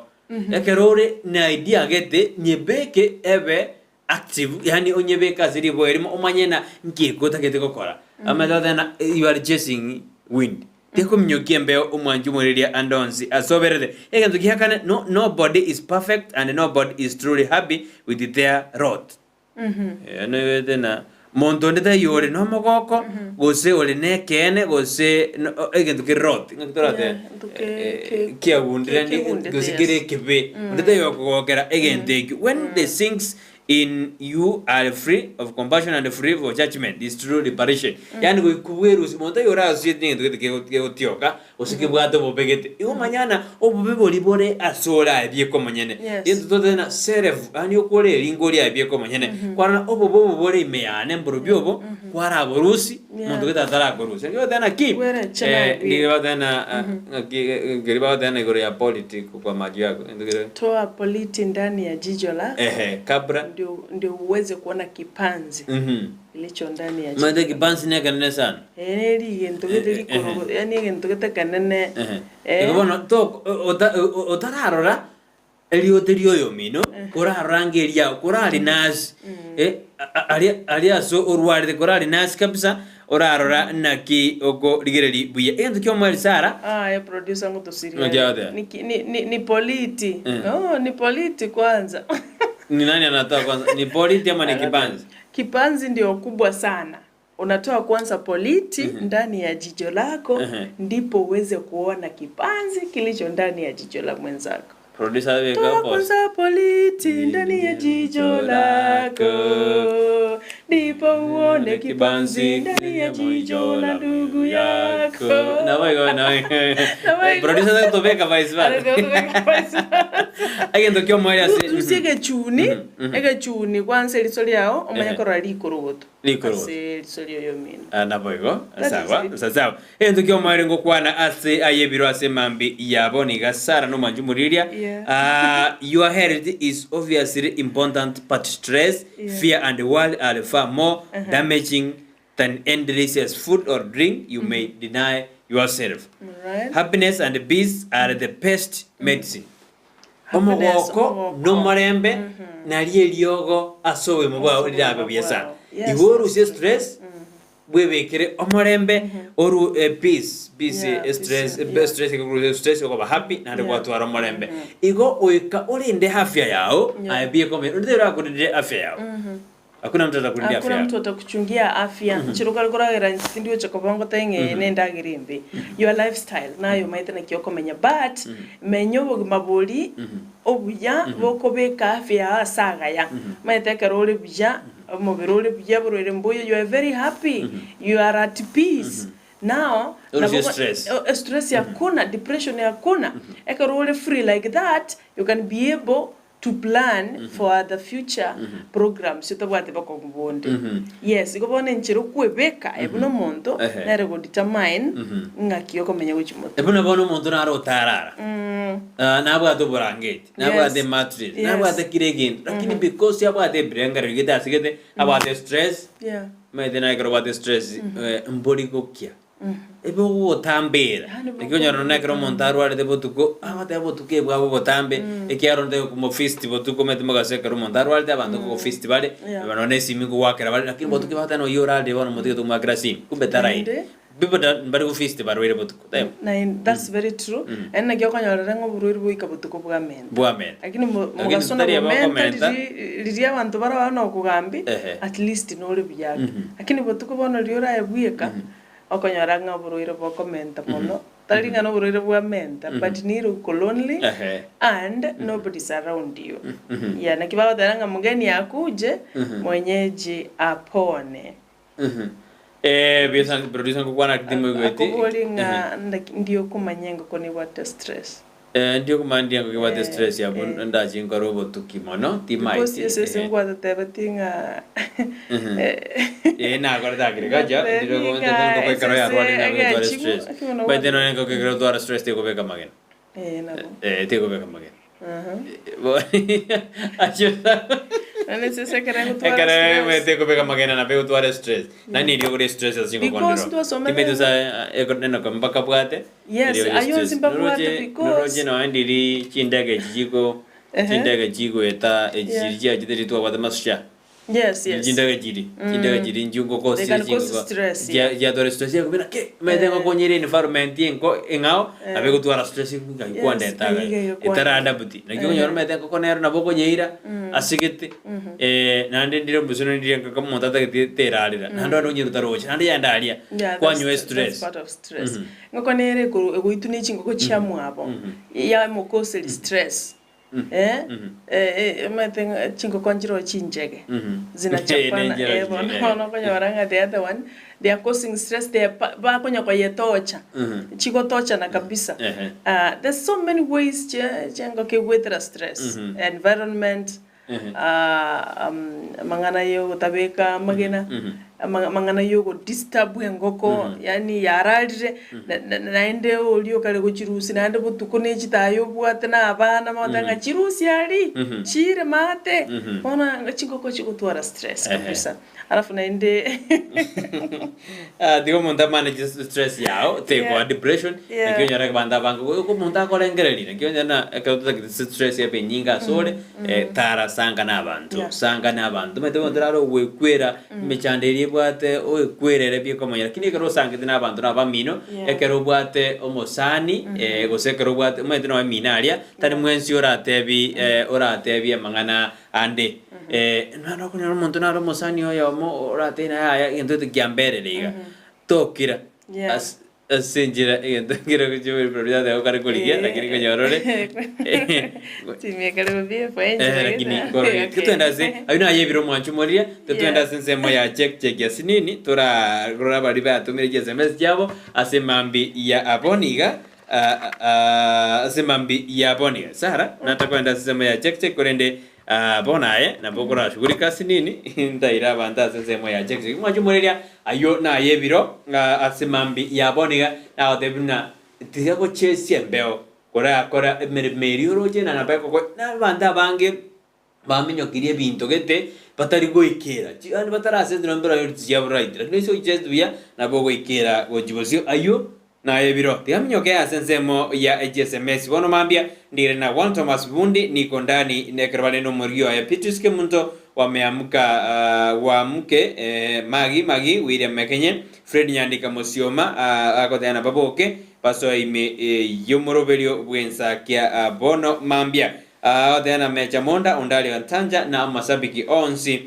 B: ekerore na idea gete nyebeke ebe active yani onyebeka ziri boerimo omanyena nkiko takete kokora amadana you are chasing wind teko mnyokie mbeo omwanju moreria andonsi asoberede egento kihakane nobody is perfect and nobody is truly happy with their road yani tena montonde ta yore no mogoko gose ole ne kene gose egento ki road ngtorate kia wundire ni gose kire kebe ndete yokokera egente when the things in you are free of compassion and free of judgment is true liberation. Yani kuweru simonta yora asiyete ngeke otioka osike bwato bobegete iwo manyana obubebo libore asola ebyeko manyene yendo totena self ani okole lingoli ebyeko manyene kwana obobo bobore imeyane mburubyobo kwara borusi muntu getatara borusi ngiyo tena keep ngiyo tena ngiriba tena igoro ya politics kwa maji yako ndio
C: toa politi ndani ya jicho la
B: kabra
C: ndio uweze kuona kipanzi ilicho ndani ya jicho.
B: Mande kipanzi ne kanene sana.
C: Eli entogete likoro yani entogete kanene
B: Ngono to otararora elioterio yo mino orarangeria korali nas alia so orwari korali nas kabisa orarora naki oko ligereri buye ento kyo mwali sara
C: ya producer ngo to serious ni politi no ni politi kwanza.
B: Ni nani anatoa kwanza? Ni politi ama ni kipanzi?
C: Kipanzi ndio kubwa sana. Unatoa kwanza politi ndani ya jicho lako ndipo uweze kuona kipanzi kilicho ndani ya jicho la mwenzako.
B: Producer wewe
C: toa kwanza politi ndani ya jicho lako ndipo uone kipanzi ndani ya jicho la ndugu yako.
B: Na wewe producer wewe tobeka vice versa. Agendo kyo mwali ase
C: tusige chuni ege chuni kwanza lisoli yao omanya ko rali korogoto ase lisoli yo mina
B: na boygo sawa endo kyo mwali ngo kwana ase ayebiro ase mambi yabo ni gasara no manjumuriria your health is obviously important but stress fear and worry are far more damaging than any delicious food or drink you may deny yourself. Happiness and peace are the best medicine. Omogoko no marembe nali eliogo asowe mubwa lirabe byesa iworu se stress bwebekere omorembe oru peace stress ko happy na ndiko atwara omorembe igo oika olinde afya yao ayebie kome ndera kulinde afya yao hakuna mtu atakulindia afya.
C: Hakuna mtu atakuchungia afya. Chiruka likoragera ndio chakobongo tenge nenda girimbi. Your lifestyle nayo maite na kioko menya but menyo maboli obuya bokobeka afya saga ya. Maite karole buya mobirole buya borole mboyo you are very happy. You are at peace. Now stress yakuna depression yakuna ekarole free like that you can be able to plan for the future programs yotabwate bakombonde yes igobone nchiro kwebeka ebuno monto nare go determine ngaki okomenya guchimoto
B: ebuno bono monto naro tarara nabwato borangeti nabwate matris nabwate kiregin lakini because yabwate brenga rigeta sigete abwate stress maidena igobwate stress mbori gokia ebe wotambera ikonyo nakero montaru ale debotuko abate abotuke bwabo botambe ekiaro nde ku festival botuko metimo gaseka montaru ale abando ku festival banone simigo wakera bali lakini botuke batano yora de bono motike to magrasi kubetarai biboda bari ku festival wele botuko
C: that's very true and nagyo kanyora ngo bururi buika botuko bwamena lakini mugasona momenta liria abantu barabana okugambi at least no le byaga lakini botuko bono liora ebuika okonyora nga buruire bwo commenta mono talinga no buruire bwa menta but ni lonely and nobody's around you na kibao taranga mgeni akuje mwenyeji apone
B: biasa producer ko kwana kidimo gwete
C: kubolinga ndio kumanyengo koni what stress
B: ndio kumandia ko what stress ya ndaji ngoro botukimono timai
C: sese ngwa tabatinga
B: na guarda che gaja ndio ko tento ko karo ya rwali na ko stress but no ko karo to stress te ko beka magen
C: na
B: te ko beka magen achuta
C: necesita que
B: me te ko beka magen na be to stress na ni dio ko stress así ko condro ti me tusa e ko neno ko mbaka bwate
C: yes ayo simba bwate because
B: no ndiri chindage jiko eta ejirija jideri to wa damasha
C: yes
B: jindaga jiri njungo ko ya dore stress ya kubina ke me tengo ko nyiri environment yenko engao abe ko tuara stress ngai kwanda etaga etara adabuti na kyo nyor me tengo ko nero na boko nyeira asigete nande ndiro busuno ndiro ko motata ke teralira nando no nyiru tarocha nande ya ndalia kwa nywe stress
C: part of stress ngoko nere ko egoitu ni chingo ko chiamu abo ya mo ko stress Mating chingo konjiro chinjege. Zinachapana bono konyora the other one they are causing stress they ba konya kwa yetocha. Chigo tocha na kabisa. There's so many ways jengo ke weather stress, environment, mangana yo tabeka magena mangana yo go disturb ngoko yani yaralire naende olio kale go chirusi naende butukone chitayo bwatana abana matanga chirusi ali chire mate ona chingoko chikutwara stress kabisa alafu naende
B: digo monta manage stress yao te kwa depression ngiyo nyara banda bango ko monta ko lengereli ngiyo nyana ka stress ya penyinga sole tara sanga n'abantu mete mondraro we kwera mechanderi bwate o kwerere byo komo yakini kero sanga n'abantu n'abamino ekero bwate omosani gosekero bwate mete no minaria tani mwensi oratebi mangana ande no kunyoro monto naro mosani oyo mo orate na ya ento te gyambere liga tokira asenjira ento kiro kujo propiedad de okare koligia lakini konyorore
C: timie kare bie fwenje
B: lakini kore kitenda se ayuna yebiro mwanchu moria tetenda sense moya check ya sinini tora rora bari ba tumire je SMS jabo asemambi ya aboniga asemambi ya aboniga sara natakwenda sema ya check korende bonae na bokora shughulika sinini ndaira banda sense moya check mwanchu moria ayo na yebiro asemambi ya boniga na odebuna tiago chesi embeo kora meri oroje na nabeko ko na banda bange baminyo kirie binto gete batari goikera ani batarase ndrombera yurtsia right no so just bia na bogo ikera gojibosio ayo na ebiro tiaminyo ke asensemo ya SMS bono mambia ndire na Juan Thomas Bundi niko ndani nekrabale no morio ya Petriske munto wameamka Magi William Mekenye Fred Nyandika Mosioma akoteana baboke paso ime yomoroberio Ensakia bono mambia akoteana mecha monda undali wantanja na masabiki onsi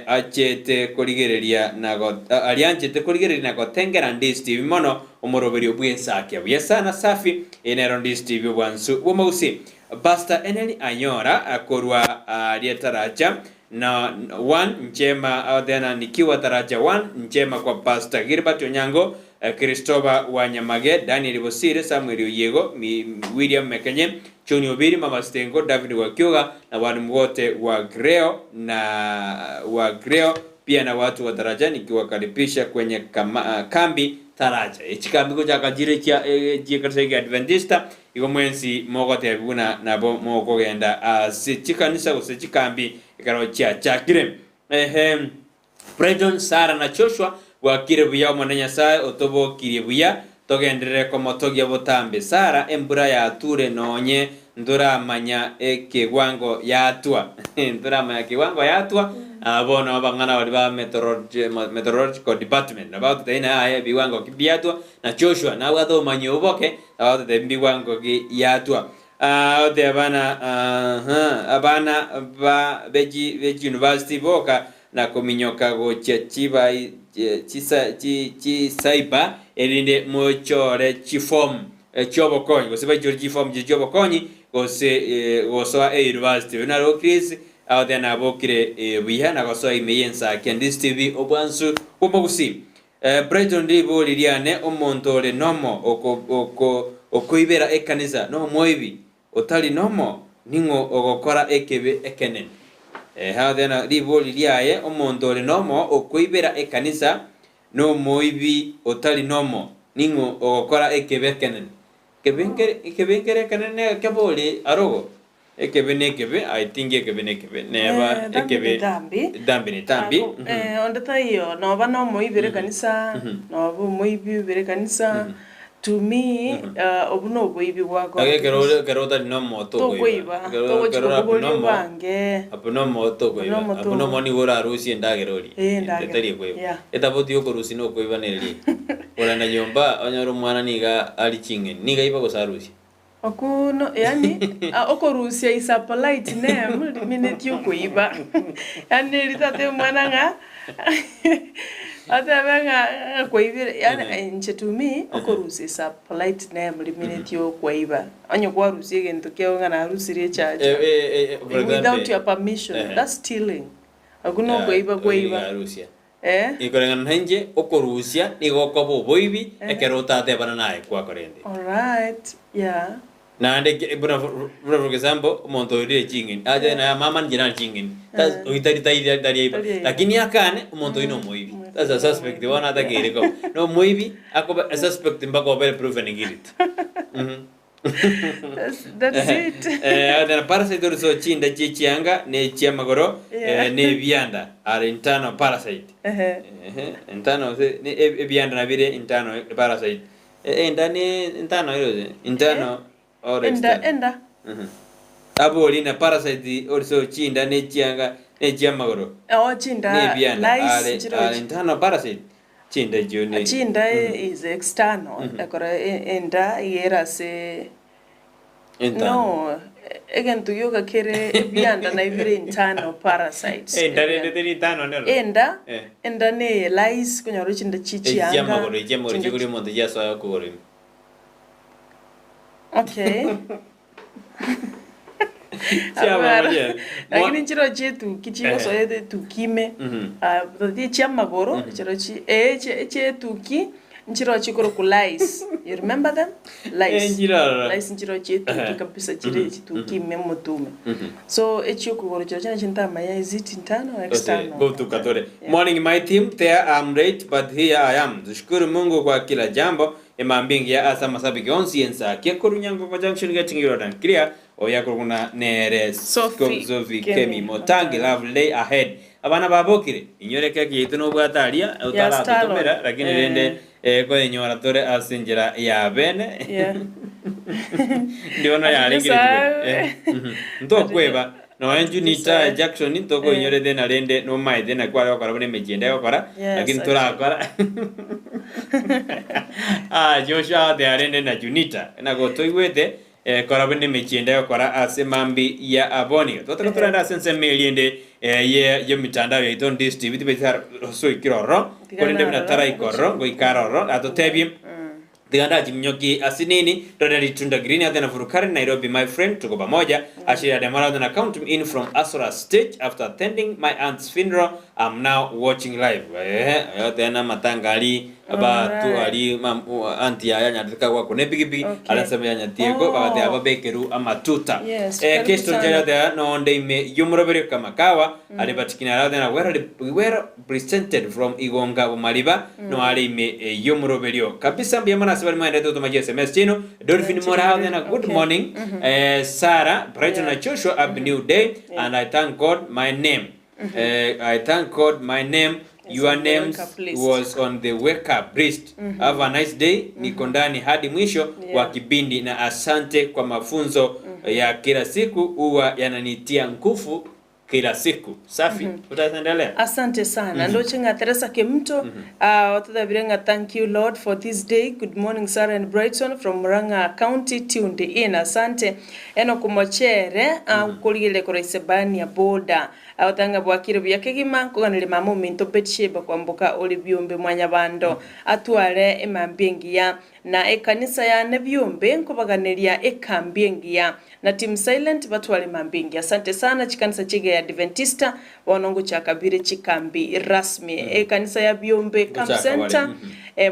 B: achete koligereria nago alianchete koligereria nago tengera Ndizi TV mono omoroberio Ensakia buyesana safi enero Ndizi TV bwansu bomausi basta eneli anyora akorwa lietaracha na 1 njema audena nikiwa taracha 1 njema kwa Pastor Gilbert Onyango Christopher Wanyamage Daniel Bosire Samuel Oyego William Mekenye Choni Obiri Mama Stengo David Wakioga na watu wote wa Greo pia na watu wa taracha nikiwakaribisha kwenye kambi taracha ichikambi ko jakajire kya jikarsege Adventista iko mwensi mogote buna nabo moko genda sichikanisa ko sichikambi ikaro chakire Brighton Sara na Joshua wakire buya monenya sai otobo kiribuya togendere komotogia botambe Sara embura ya ture nonye ndura manya ekegwango yatua ndura manya kegwango yatua abono abangana bali ba meteorological department about the ina biwango kibiatwa na Joshua na wado manyo boke about the biwango gi yatua de abana ba beji university boka na kominyoka go chiba saiba elinde mochore chifom chobokonyi go seba chifom chobokonyi go se go so university na ro Chris au tena bokire bihana go so Ensakia Ndizi TV obwansu omogusi Brighton ndibo liliane omontole nomo okoibera ekanisa no moibi otali nomo ningo ogokora ekebe ekenen how then libo liliaye omontole nomo okoibera ekanisa no moibi otali nomo ningo ogokora ekebe ekenen kebenkere kanene kabole arogo ekebe I think ekebe neba ekebe dambi ni tambi
C: ondata iyo no bano moibere kanisa no bo moibere kanisa to me obuno boibi wako
B: kero tali no moto
C: goiba kero bange
B: apuno moto goiba apuno moni gora rusi ndagerori tetari goiba etaboti yokorusi no goiba neli ora na yomba onyaro mwana niga alichinge niga iba gosarusi
C: okuno yani okorusia is a polite name minute yokoiba yani litate mwana nga Ata benga kwa hivi yani nche to me okorusi is a polite name liminetio kwa iba. Onyo kwa rusi gento kyo ngana harusi ri charge. Without your permission. That's stealing. Aguno kwa iba.
B: Ikorengana nje okorusia nigokobo boibi ekerota te bana nae kwa korende.
C: All right. Yeah.
B: Na ande for example monto ri chingin aje na mama njina chingin tas uitari dari lakini akane monto ino moibi that's a suspect one other gereko no moibi ako a suspect mbako very proven guilt.
C: That's it.
B: Adana parasite so chinda chichianga ne chiamagoro ne bianda are internal parasite. Internal ne bianda na vire internal parasite. Ndani internal or
C: enda.
B: Aboli na parasite also chinda ne chianga ne chiamagoro.
C: Chinda
B: ne bianda
C: are
B: internal parasite. Chinda juni.
C: Chinda is external. Akora enda yera se no again to yoga kere bianda na ivire internal parasites. Enda ne lies kunyoro chinda chichianga.
B: Jamagoro chiguri monte jaso akori.
C: Okay. Lakini chiro chetu kichiko soyede tukime tati chamagoro chiro chi chetu ki nchiro chikoro ku lice. You remember them? Lice. Lice nchiro chetu kabisa chire tukime mutume. So echiko goro chiro chana chinta maya is it internal or external?
B: Go to Katore. Morning my team, there I'm late but here I am. Tushukuru Mungu kwa kila jambo. Emambingi ya asa masabiki onsi Ensakia korunyango kwa junction getting you and clear oya kuruna nere Sophie Kemi Motangi love lay ahead abana babokire inyoreka kitu no bwatalia utala tutomera lakini rende ko enyora tore asinjira ya bene ndio no ya lingire ndo kweba no enjunita Jackson ntoko inyore de na rende no maide na kwara kwara bone mejenda kwara lakini tora kwara Joshua de arende na Junita na go toiwete kwara bone mejenda kwara asemambi ya aboni totoro tora sense meliende ye mitandao ya iton district bitar so ikiroro korende na tara ikorro go ikaroro atotebi Diganda jimnyoki asinini Ronald Tunda Green at the Nafurukari Nairobi my friend tuko pamoja Ashira Demara then account in from Asura State after attending my aunt's funeral. I'm now watching live. Tena matangali aba tu ali auntie ya nyataka kwa kone bigi alasema ya nyatiego bagate ababekeru amatuta. Kesto jara there no onde me yumurobere kama kawa alibatikina then we were presented from Igonga Maliba no ali me yumuroberio kabisa mbiyamana sabari mwana to maji SMS chino Dolphin Mora then a good morning Sarah Brighton na Joshua a new day and I thank God my name I thank God my name your name was on the wake up list. Have a nice day. Niko ndani hadi mwisho wa kipindi na asante kwa mafunzo ya kila siku huwa yananitia nguvu kila siku. Safi. Utaendelea.
C: Asante sana. Ndo chenga Teresa Kemto. Watadabirenga thank you Lord for this day. Good morning Sarah and Brighton from Murang'a County tuned in. Asante. Eno kumochere kuligile koraisebani ya boda. Awatanga bwakire byakegima kuganire mama minto petsheba kwambuka oli byombe mwanya bando atware emambengiya na ekanisa ya nebyombe nkobaganiria ekambengiya na team silent batwale mambingi. Asante sana chikanisa chige ya Adventista wanongo cha kabire chikambi rasmi ekanisa ya byombe camp center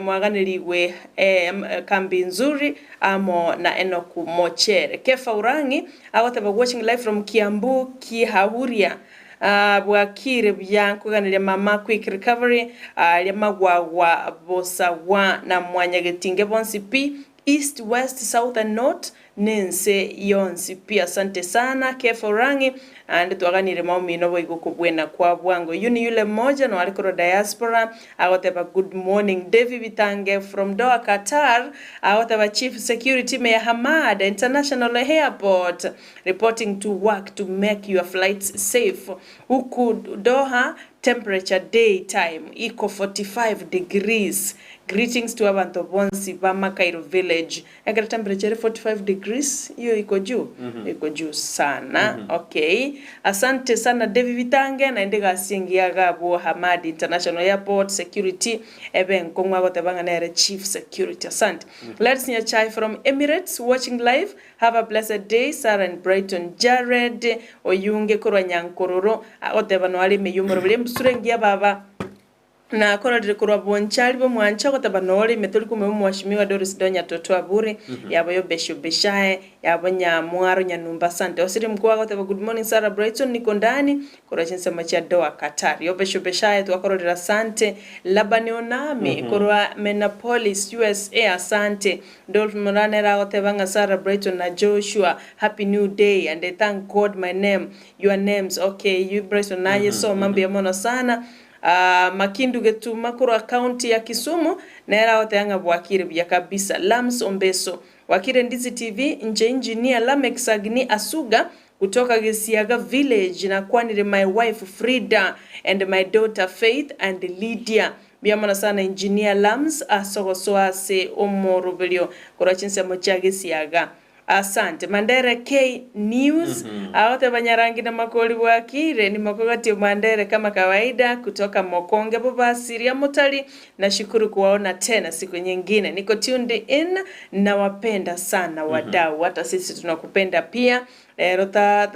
C: mwaganiriwe kambi nzuri amo na enoku mochere kefa urangi awataba watching live from Kiambu Kihahuria bwakire byankuganire mama quick recovery lyamagwagwa bosawa na mwanyagetinge bonsi p east west south and north nense yonsi pia. Asante sana kefa rangi and tuaganire maumino boigo kubwena kwa bwango yuni yule mmoja no alikoro diaspora awateba good morning David Bitange from Doha Qatar awateba chief security Mayor Hamad International Airport reporting to work to make your flights safe huku Doha temperature daytime iko 45 degrees Greetings to abantu bonsi ba Makairo village. Ega temperature 45 degrees. Hiyo iko juu. Iko juu sana. Okay. Asante sana Devi Vitange na ndega singia gabo Hamadi International Airport Security ebe nkongwa gotebanga nere Chief Security. Asante. Let's hear chai from Emirates watching live. Have a blessed day. Sarah and Brighton. Jared Oyunge Korwa Nyankororo otebano ali meyumoro bile msurengia baba na kora direkorwa bonchali bo mwancha kotabanole metoli kumwe mwashimiwa Doris Donya toto aburi yabo yo besho beshae yabo nya mwaro nya numba sante osiri mkuu kotaba good morning Sarah Brighton niko ndani kora chinsa macha doa Qatar yo besho beshae tu akora sante labani onami korwa Menapolis USA asante Dolph Moranera kotaba Sarah Brighton na Joshua happy new day and I thank God my name your names okay you Brighton naye so mambo ya mono sana Makindu getu Makori county ya Kisumu na era otanga bwakire bya kabisa Lams Ombeso wakire Ndizi TV nje engineer Lamex Agni Asuga kutoka Gisiaga village na kwanire my wife Frida and my daughter Faith and Lydia biamana sana engineer Lams asogosoase omorobelio korachinse mochage siaga asante Mandere K News aote banyarangi na Makori wakire ni makogati Mandere kama kawaida kutoka Mokonge baba Siria Motali na shukuru kuwaona tena siku nyingine niko tuned in na wapenda sana wadau hata sisi tunakupenda pia rota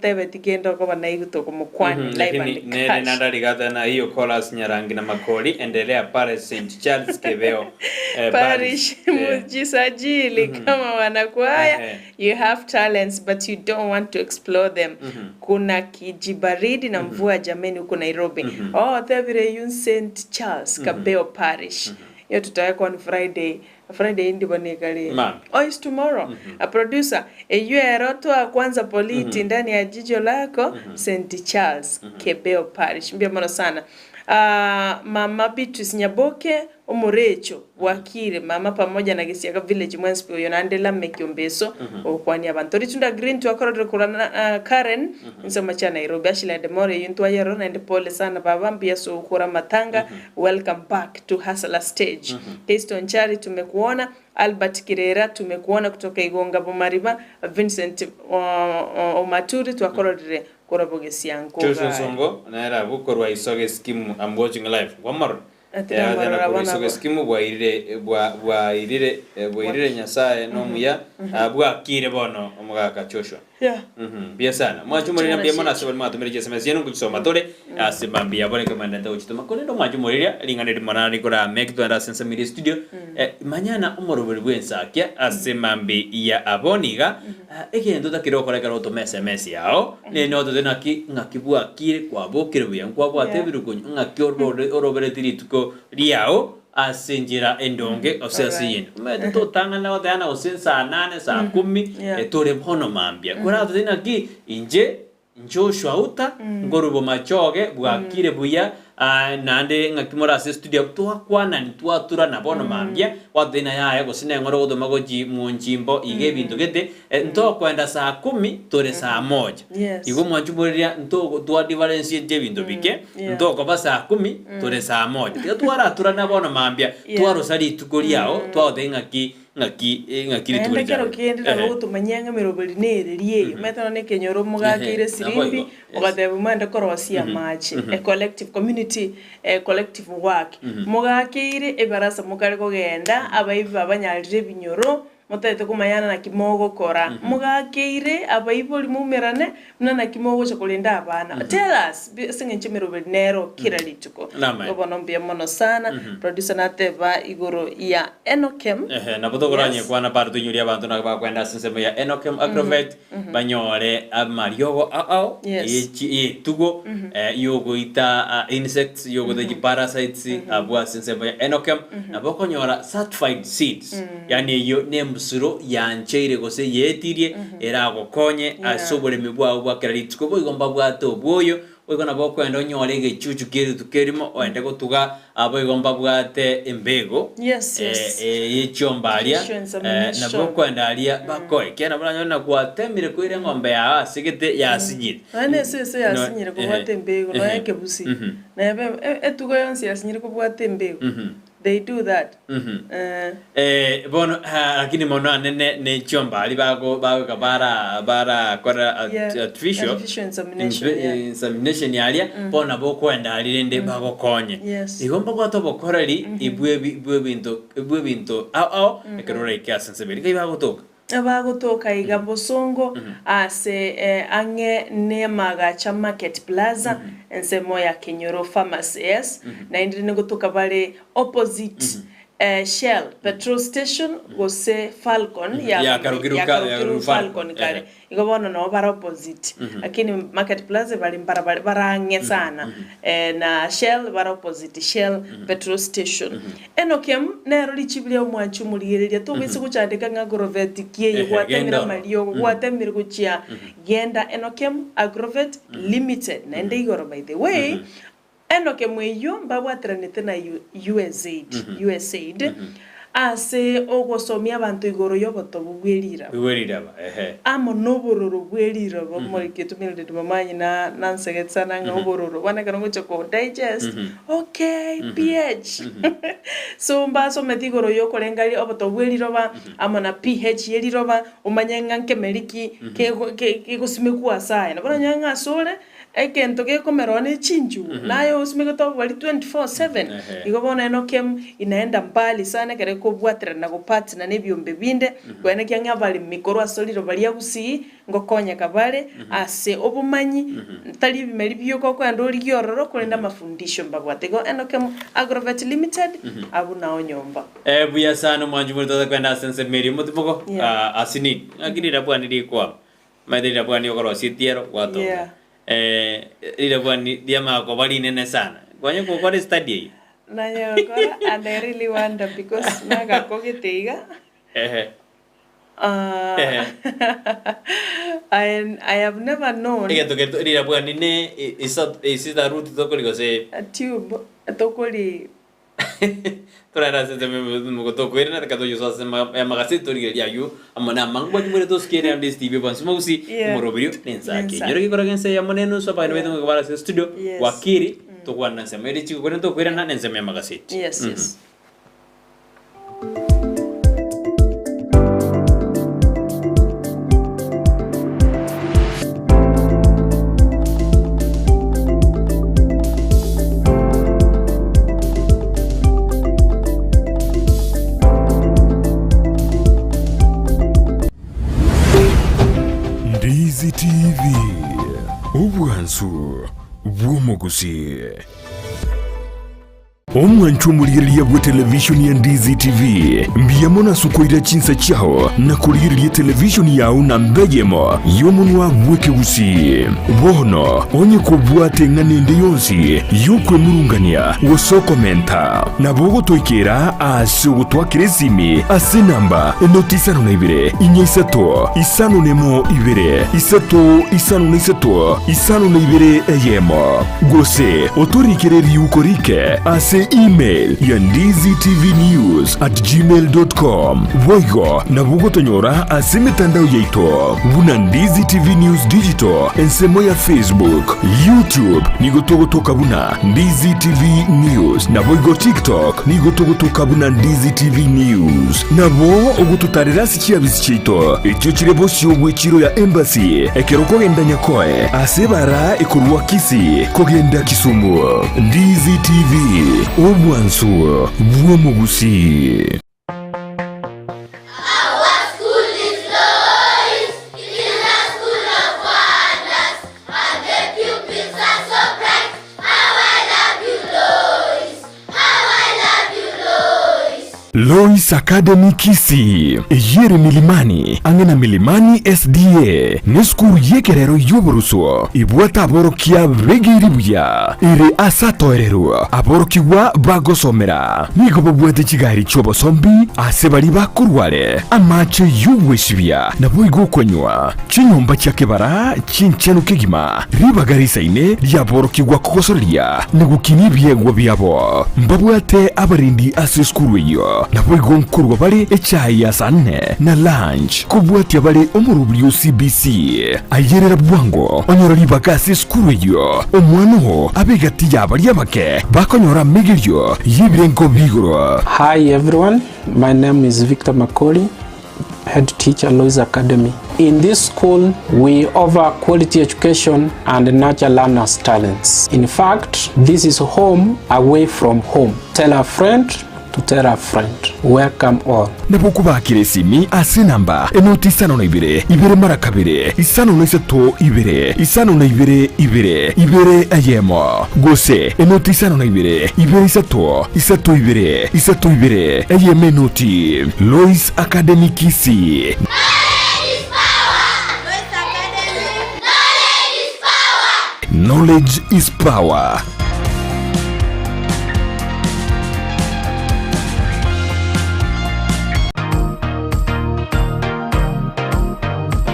C: tebe tikendo kwa na iguto kwa mkwani live and
B: nene nanda ligata na hiyo chorus nyarangi na Makori endelea pale St Charles Keveo
C: parish mujisajili kama wanakwaya you have talents but you don't want to explore them kuna kijibaridi na mvua jameni huko Nairobi tebire St Charles Keveo parish hiyo tutaweka on Friday ndi bonekali is tomorrow a producer eyeroto kwanza politi ndani ya jijo lako St Charles Kebeo parish mbia mono sana mama Beatrice Nyaboke umurecho wakire mama pamoja na Gisiaga village mwenspio yonandela mekiombeso okwani abantu ritunda green to akora kurana Karen nsema cha Nairobi ashila de more yintwa yero na pole sana baba mbia so ukura matanga welcome back to Hustler stage Keston Chari tumekuona Albert Kirera tumekuona kutoka Igonga Bomariba Vincent Omaturi tu akora korabogesianko
B: Joshua Songo na era bukorwa isoge scheme I'm watching live wamaro isoge scheme bwairire nyasaye no muya bwakire bono omugaka Joshua bia sana mwachumurira bia mona so matumire SMS yenu kuchisoma tole asibambia bone kamanda ta uchituma kone ndo mwachumurira lingane manani kora make to sense media studio manyana umoroberi bwensakia asemambi ya aboniga egendo takiro kora karo to SMS yao ne no to denaki ngakibua kire kwa bokire bya kwa bwatebiru kunyu ngakyorbo orobere tirituko riao asenjira endonge osasiyin meto tangana wadana osensa 8 saa 10 tore bono mambia kora to denaki inje Joshua uta ngorubo machoge bwakire buya nande ngakimora studio twakwana nitwatura na bono mambia wathina yaye gusine ngoro guduma goji munjimbo ige bintu gete nto kwenda saa 10 tore saa 1 igo mwanjumuriria nto twa difference je bintu bike nto ko saa 10 tore saa 1 twara tura na bono mambia twaro sari tukuriao twathe ngakiri tukuri
C: kero kiendera go tumanyanga miroberi nererie metano ne kenyoro mugakire sirimbi ugatebu manda korosia match a collective community a collective work mugakire ebarasa mukare kugenda abaibi abanyalire binyoro mutete kumayana na kimogo kora mugakire abaiboli mumerane na kimogo chokolinda abana tell us singe miroberi nero kira lituko gobono mbia mono sana producer nateba igoro ya Enokem
B: na potogoranye kwana partu nyuri abantu na bakwenda sinsemo ya Enokem agrovet banyore amariogo tugo yogo ita insects yogo the parasites abwa sinsemo ya Enokem na bokonyora certified seeds yani yo suro yancheire gose yetirie erago konye asobore mibwa ubakira litiko boigomba bwato boyo oigona bokwenda nyore gechuchu kiri tukerimo oende gotuga aboigomba bwate embego yechombalia na bokwenda alia bakoe kena bwana kwatemire kwire ngombe ya sigete yasinyire
C: ane sese yasinyire kubwate embego no yake busi na ebe etugo yonsi yasinyire kubwate embego they do that.
B: Bono lakini mono ne chomba ali bago bara kora artificial insemination yalia bona bokwenda alinde bago konye igomba kwato bokorali ibwe binto au ekerora ikasensebeli kai bago toka
C: abagotoka igabosongo ase ange nemaga cha market plaza ensemo ya Kenyoro pharmacies na indine gotoka bale opposite Shell petrol station gose Falcon ya Karugiru Falcon kare igobona no bara opposite lakini market plaza bali barange sana na Shell bara opposite Shell petrol station enokem nero lichibile omwanchu muligereria tubise kuchandika ngagrovet kiye gwatemira malio gwatemira kuchia genda enokem agrovet limited na ndeigoro by the way enoke mweyo mbabwatranete na USAID ase ogosomia abantu igoro yoboto bugwerira amo nobororo bwerira bomorike tumire tumamanyi na nansegetsana ngobororo bana kana ngocho ko digest okay pH so mbaso metigoro yoko lengali oboto bwerira ba amo na pH yeriroba umanyenga nkemeriki ke gosimekuwa sai na bana nyanga sole ekento ke komerone chinju nayo usimikoto wali 24/7 igobona enokem inaenda mbali sana kare ko bwatra na kupatna nebyombe binde kwene kyanga bali mikoro asoliro bali Gusii ngokonya kabale ase obumanyi tali bimeli byoko kwa ndoli gyororo kulenda mafundisho mbabwatego enokem agrovet limited abuna onyomba
B: buya sana mwanju muri kwenda sense meri mutiboko asini agirira bwani likwa madira bwani okoro sitiero wato ile bwani diama ko bali nene sana kwanye ko kwa study
C: na yoko and I really wonder because naga koketeiga I have never known
B: to ile bwani ne is the root to ko say
C: a tube tokoli
B: Tora se me goto ko era ka yo sa magaseto ri ya yu amana mangwa jumere dos kere am des tv ban sumo si morobrio Ensakia yoro ki koragen se amane no so pa no vedo ko bara se studio wakiri to kwana se me ri chico ko to ko era na nense me magaseto
C: yes
A: Ndizi TV ubwansu bw'omugusi omwanchu muligereria bwa televisioni ya Ndizi TV mbiyamona sukoira chinsa chao na kuligereria televisioni yao na mbegemo yomunwa bweke Gusii bono onye kubwate nganende yonsi yokwe murungania wosokomenta na bogo toikera ase gutwakire simi ase namba notisano na ibere inyesato isano nemo ibere isato isano na isato isano na ibere eyemo gose otorikireri ukorike ase email ya ndiztvnews@gmail.com voigo na bugotonyora ase mitandao yaito buna Ndizi TV News Digital ensemo ya Facebook YouTube nigotogotoka buna Ndizi TV News na voigo TikTok nigotogotoka buna Ndizi TV News na bo ogututarira sikia bisichito ekyo kirebo cyogwe kiro ya embassy ekeroko genda nyakoe ase bara ekurwa Kisii kogenda Kisumu Ndizi TV obwansu bw'omugusi Lois Academy Kisii yere milimani angena milimani SDA neskuru yekerero yoboruso ibwata aborokia begiribuya ire asatoerero aborokiwa bagosomera nigobo bwete kigari chobosombi asebali bakurware amache yuweshibya nabo igokonywa chinyumba cyakebara chinchenu kigima ribagarisa ine lyaborokiwa kugosoria nigukini byegwa byabo mbabwate abarindi aseskuru yo nabo igonkurwa bali echai ya saa 4 na lunch kubwatia bali omurubiri CBC ayerera bwango onyora libakasi skuru yo omwano abegati yabali abake bakonyora migirio yibirengo bigoro.
I: Hi everyone, my name is Victor Makori, head teacher Lois Academy. In this school, we offer quality education and nurture learners' talents. In fact, this is home away from home. Tell a friend to tell a friend. Welcome all.
A: Nabukubakire simi ase namba enoti isano na ibere mara kabiri isano na isato ibere ayemo gose enoti isano na ibere isato ibere ayeme noti. Lois Academy Kisii. Knowledge is power.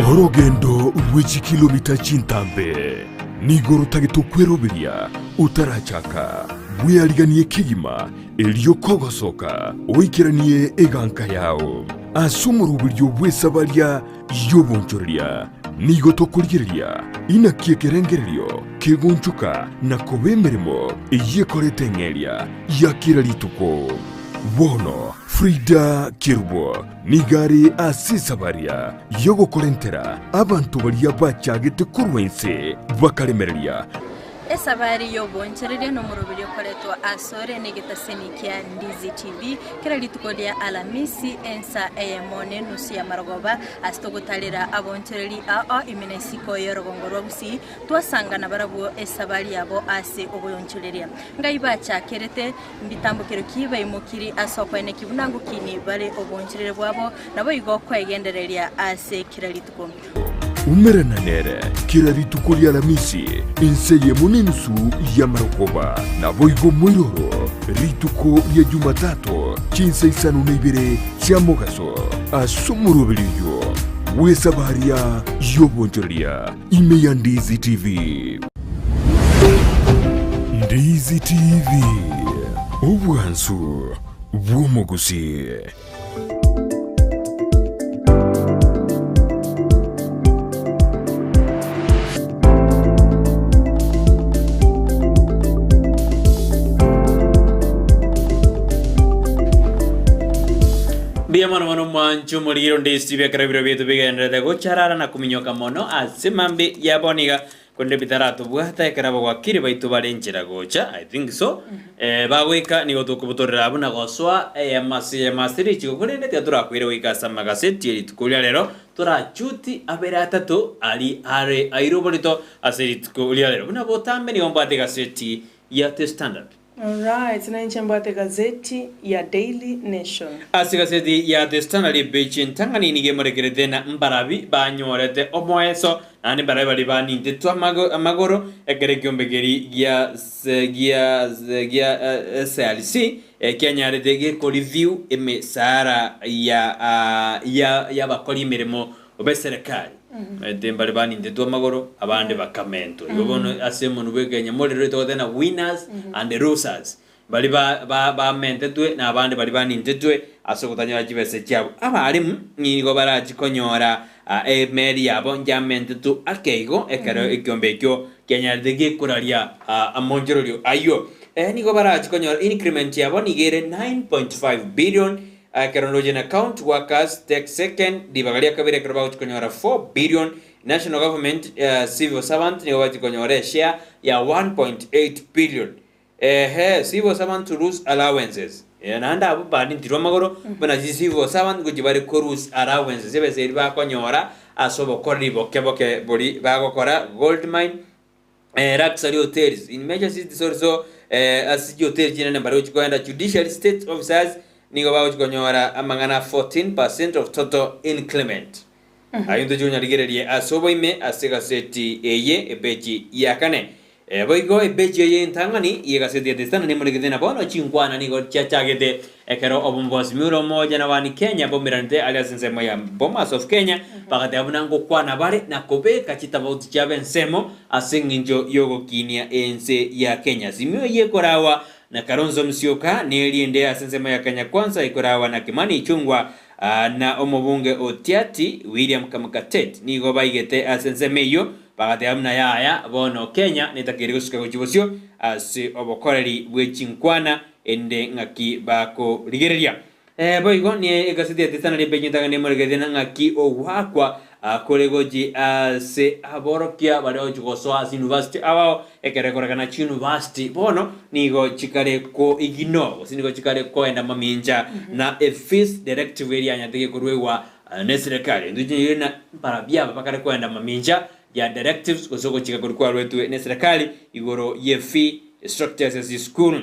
A: Orogendo rw'iki kilomita cy'intambe nigoro tagito kweroberia utarachaka bwiyariganiye kigima eliyo kogosoka oikiraniye eganka yao asumuru buryo bwesabarya yobonchoria nigo tokuryeria inakiekerengererio kegonchuka nakobemeremo iyekoretengeria yakira lituko wono Frida Kirbo nigari asisabaria yogo korentera abantu baliya bachagete kurwense bakaremereria
J: esabari yoboncherere no murubiri koletwa asore negetasenikia Ndizi TV kera litukolia Alhamisi ensa eyemone nusu ya marogoba astogotalira abonchereri a imenesiko yorogongorwa Gusii twasangana barabu esabari yabo ase obonchereria ngaibacha kerete mbitambukiro kiba imukiri asokwene kibunangu kini bale oboncherere bwabo nabo igokwa igendereria ase kera lituko
A: umerana nere kila litukolia Alhamisi enseye munenusu ya marokoba na boigo moiroro rituko ya Jumatatu chinsa isano na ibere cia mogaso asumurubiriyo wesabaria yobonchoria ime ya Ndizi TV. Ndizi TV obwansu bw'omugusi.
B: Mano manchu morigiro Ndizi TV akarabiro bietu bigendere gucharara na kuminyoka mono asimambi yaboniga konde bitarato bwata ekarabo gwakiri baitu barenchera gocha I think so bagwika ni gotukubutorera abuna goswa masiri chikukurende tia kwire wika sama gaseti litukulia lero turachuti abera atatu ali are airobolito asiri tukulia lero buna botambe ni ombate gaseti ya The Standard.
C: Alright, na nchambate gazeti ya Daily Nation.
B: Asi gazeti ya The Standard Beijing tangani nige morekerete na mbarabi banyorete omoeso nani mbarabi bali baninde twa magoro ekere kyombegeri gia SLC kyanyarete ge ko review emisara ya bakora imirimo obeserekali mbali baninde twa magoro abande bakamento ibono asemo nubegenya moderator to tena winners and the losers bali ba mentetwe na abande bali banintetwe asokutanya jibese cyabo abarimu nigo barachikonyora emeri yabo njamentetu akeigo ekero ekyombekyo kenyardege kuralia amonjorolio ayo nigo barachikonyora increment yabo nigere 9.5 billion Keronology account workers take second divagalia kabire kraba chikonyora 4 billion national government civil servant nigo bachikonyora share ya 1.8 billion civil servant to lose allowances nanda abo bani ndirwa magoro bana civil servant kujibari ko lose allowances sebese ba konyora asobo koribo keboke boli bagokora gold mine luxury hotels in major cities also asiji hotel jina bari uchikoenda judicial state officers nigo ba uchikonyora amangana 14% of total increment ayundo junya ligererie asobo ime asega seti eye ebeji yakane boigo ebeji eye ntangani yega seti desana ni muligena bono chinkwana nigo chachagete ekero obumbos muro moja na wani Kenya bomirante alias nsemo ya Bomas of Kenya pakate abunango kwana bare na kobeka chitabauti chabe nsemo asinginjo yogo kinia ense ya Kenya simio ye korawa na Kalonzo Musyoka neliende asensema ya Kenya Kwanza ikorawa na Kimani Ichung'wah na omubunge Otiati William Kamakatet nigo baigete asensema iyo bagate amna yaya bono Kenya nitakiri gusuka kuchibosyo ase obokoreri bwechinkwana ende ngaki bako rigereria boigo ni egasiti atitana lipenyitaga ni morgedena ngaki owakwa kolegoji ase aborokia bale ojugoso as university awao ekerekorekana university bono nigo chikare ko igino sinigo chikare ko enda maminja na a fees directive area nyatege kurwewa ne serikali nduje na parabia bakare ko enda maminja ya directives kosoko chika kurwa rwetu ne serikali igoro ye fee structures as school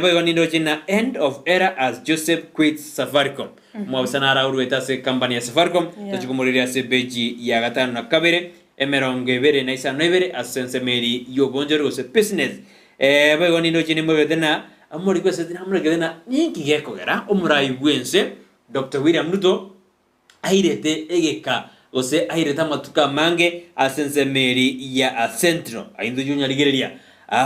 B: boigo nindo china end of era as Joseph quits Safaricom mwabisana araurweta se company ya Safaricom tachikumuriria se beji ya gatano na kabere emeronge bere na isa nevere asense meri yo bonjero se business boigo nindo chini mwedena amori kwese dina amori gedena ninki gekogera omurai bwense Dr. William Ruto airete egeka ose aireta matuka mange asense meri ya Central aindu junya ligereria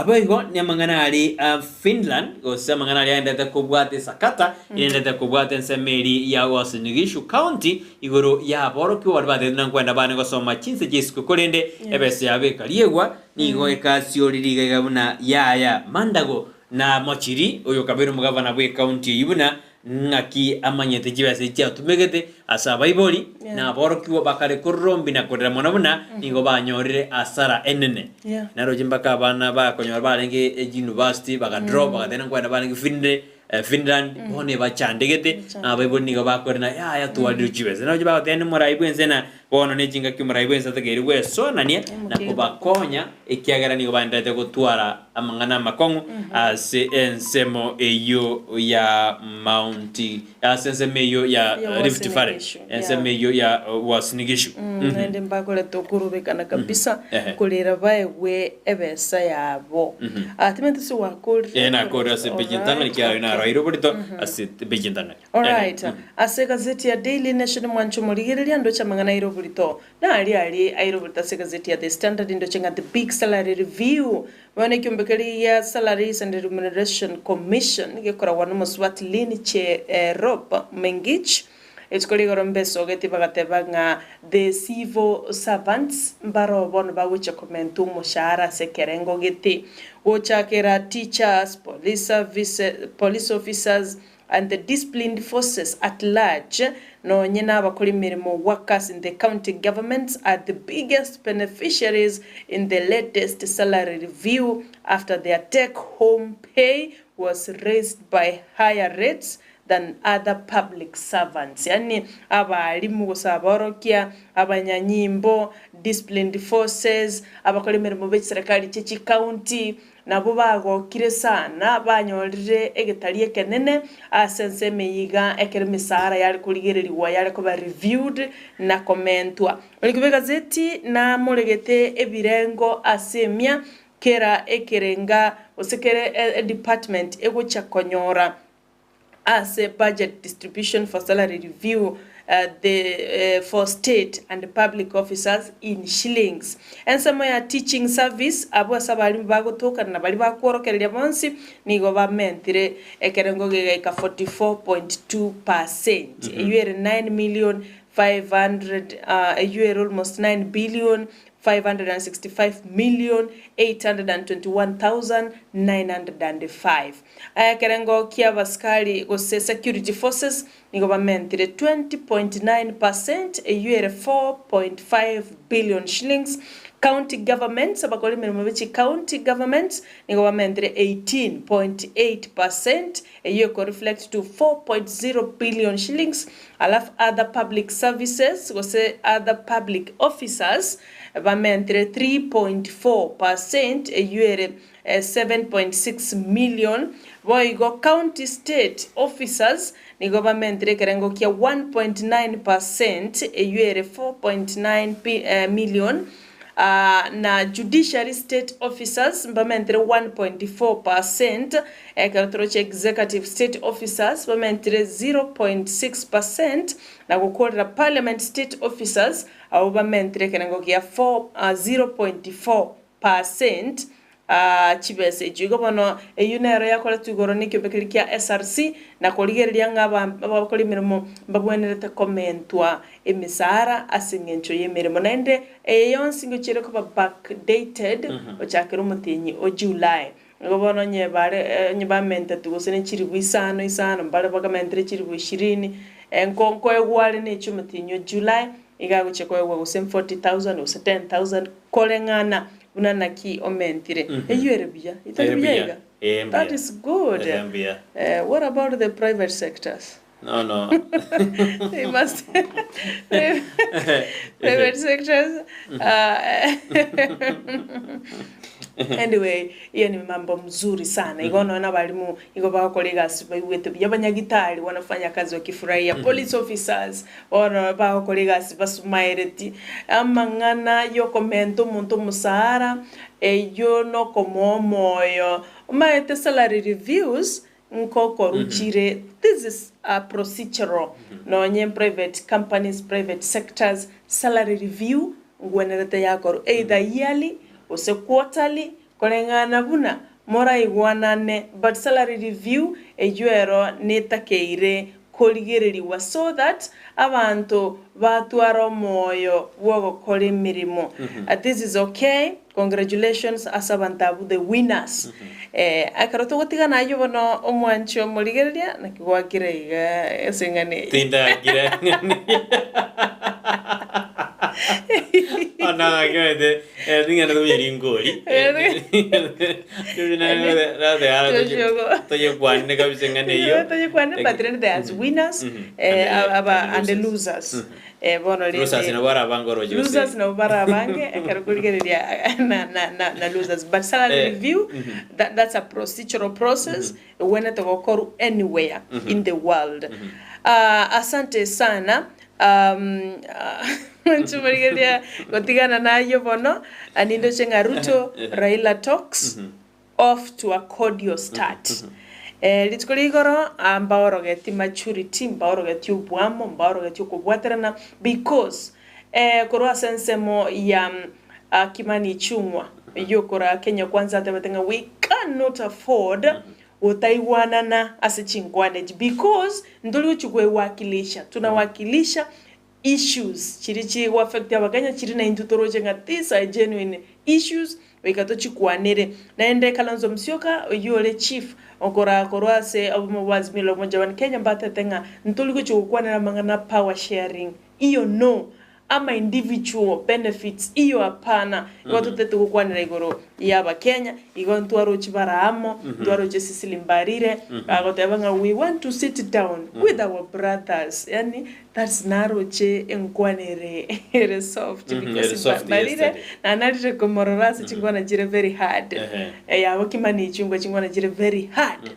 B: boigo ni mangana ali Finland ose mangana ali enda kubwate sakata enda kubwate nsemeri ya Wasinigishu County igoro ya boroki warbade nkwenda bane gosoma chinse jesiko kolende ebese yabeka liegwa nigo ekasio liriga gabuna ya mandago na mochiri oyo kabero mugavana bwe county ibuna ngaki amanyete jibase cya tumegete asa baiboli na boroki bakare kurombi na kodera monabuna nigo banyorire asara enene naro jimbaka bana ba konyora balenge university baka drop baka tena kwenda balenge Finland bone bachandegete abaiboli nigo bakorena ya tuwadi jibase naro jimbaka tena moraibenze na bono ne jinga kimoraibenze tageri weso nanie na kubakonya ekiagara nigo bandete gutwara amangana makongo ase ensemo eyo ya Mounti asensemeyo ya Rift Valley ensemeyo ya Wasinigishu
C: nende mbakole tokurubekana kabisa kulera baewe ebesa yabo atimento si wakuri
B: na kora se bejintanga nikia na rairo burito ase bejintanga
C: alright ase gazeti ya Daily Nation mwancho murigereria ndo chamangana iro burito na ali airo burita ase gazeti ya The Standard ndo chenga the big salary review wane kyombekeli ya Salaries and Remuneration Commission ngekora wanu muswati lini che Rob Mengich etkoli gorombeso geti bagatebanga the civil servants mbaro bono bawicha komentu mushahara sekerengo geti wochakera teachers police officers and the disciplined forces at large no nyina abakoli mirimo workers in the county governments are the biggest beneficiaries in the latest salary review after their take home pay was raised by higher rates than other public servants. Yani abalimu gusaborokia abanyanyimbo disciplined forces abakoli mirimo be serikali chechi county nabo bagokire sana banyorire egetari ekenene asense meyiga ekere misara yali kuligereriwa yali kuba reviewed na commentwa olikube gazeti na muregete ebirengo asemia kera ekerenga osekere department egocha konyora as a budget distribution for salary review for state and public officers in shillings. And some teaching service abo sabali bagotoka na bali bakworokereria bonsi ni government re ekerengo geka 44.2%. You are 9,500,000 you are almost 9,565,821,905. Kerengo kia baskali gose security forces ni government re 20.9%, a 4.5 billion shillings. County governments abakoli mirimo bichi county governments ni government re 18.8%, a reflect to 4.0 billion shillings. Alaf other public services gose other public officers government 3.4%, a 7.6 million. Boigo county state officers ni government kerengo kia 1.9%, a 4.9 million. Na judiciary state officers mbamentre 1.4%, ekatoche executive state officers mbamentre 0.6%, na kukorera parliament state officers au mbamentre kenango kia 0.4%, chibese igo bono eyunero yakora tugoro nikyo bekirikia SRC na korigereria ngaba bakora imirimo babwenerete komentwa emisara asingencho yemirimo nende eyonsi ngochire ko backdated ochakero mutinyi o July ngo bono nyebamente tugosene chiri bwisano mbale bakamentre chiri 20 enkonko egwale ne chumutinyo July igagucheko egwa guse 40,000 use 10,000 kolengana unana ki omentire eyuerebia itabia that is good. What about the private sectors?
B: No.
C: They must private sectors anyway hiyo ni mambo mzuri sana igono na balimu igo bakolega sibawetu byabanyagitari wanafanya kazi wakifurahia police officers wana bakolega sibasumaireti amangana yo komento muntu musara eyo no komomoyo umaete salary reviews nkoko ruchire. This is a procedural no nye private companies, private sectors salary review ngwenerete yako either yearly ose quarterly kolengana buna mora igwanane but salary review ejuero netakeire koligereriwa so that abantu batwaro moyo wogo kole mirimo. This is okay. Congratulations asabantabu the winners. Akaroto gotiga nayo bono omwancho moligereria nakigwakira iga esengane
B: tinda gira ana gade ninga ndo yeringori na de ara to kwanne kabisengane yo
C: to kwanne but there's winners and the losers. Bono
B: losers no bara bangoro jose
C: losers no bara bange akarukuligereria na losers but salary review that's a procedural process when it occur anywhere in the world. Asante sana Chumarigeria gotigana nayo bono anindo chenga Ruto Raila talks off to a cordial start. Litkoligoro ambaorogeti maturity mbaorogeti ubwamo mbaorogeti kubwaterana because korwa sensemo ya Kimani Chungwa yokora Kenya kwanza tabatenga we cannot afford utaiwanana asichingwane because ndoli chukwe wakilisha tunawakilisha issues chirichi affect abaganya chiri na intutoroje ngatisa genuine issues wekato chikwanere naende Kalonzo Musyoka yole chief okora korwase obumowazi milo moja wa Kenya mbatetenga ndoli chukwanera mangana power sharing iyo no ama individual benefits iyo hapana watu tetu kwanira igoro yaba Kenya igontu arochi baramo arochi sisilimbarire agotebanga we want to sit down with our brothers yani that's naroche enkwanere soft because barire na narire komororasi chingwana jire very hard yabo Kimani chungwa chingwana jire very hard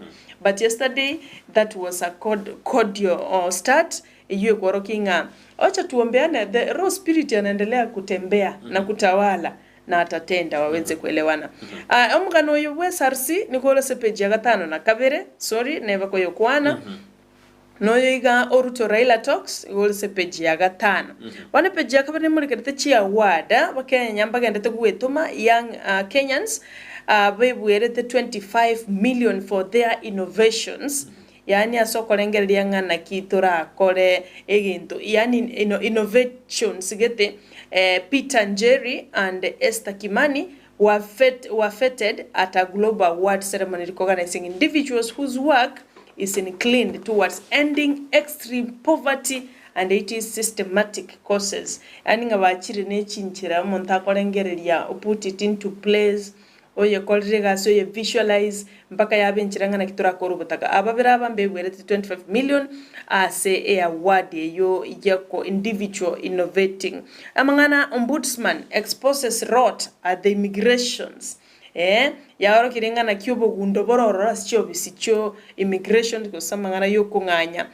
C: but yesterday that was a cordial start iyo kworokinga acha tuombeane the raw spirit anaendelea kutembea na kutawala na atatenda waweze kuelewana. Omugano yo SRC nikole sepeji ya 5 na kabere sorry neva ko yokwana noyo iga Ruto Raila talks igole sepeji ya 5 wane peji ya kabere muri kete chi award bakenya mbagendete kuwetuma young Kenyans bebuerete 25 million for their innovations. Yani asokolengereria ngana kitura kore egintu yani innovations gete Peter Njeri and Esther Kimani were feted at a global award ceremony recognizing individuals whose work is inclined towards ending extreme poverty and it is systematic causes. Yani ngabachire nechinchira umuntu akolengereria put it into place oye kolrega so ye visualize mpaka yabenchiranga na kitura korubutaka ababira bambebwere 25 million ase a award yo yako individual innovating amangana ombudsman exposes rot at the immigrations yaoro kirenga na kyobo gundo bororo sicho bisicho immigration kusamangana yo kunganya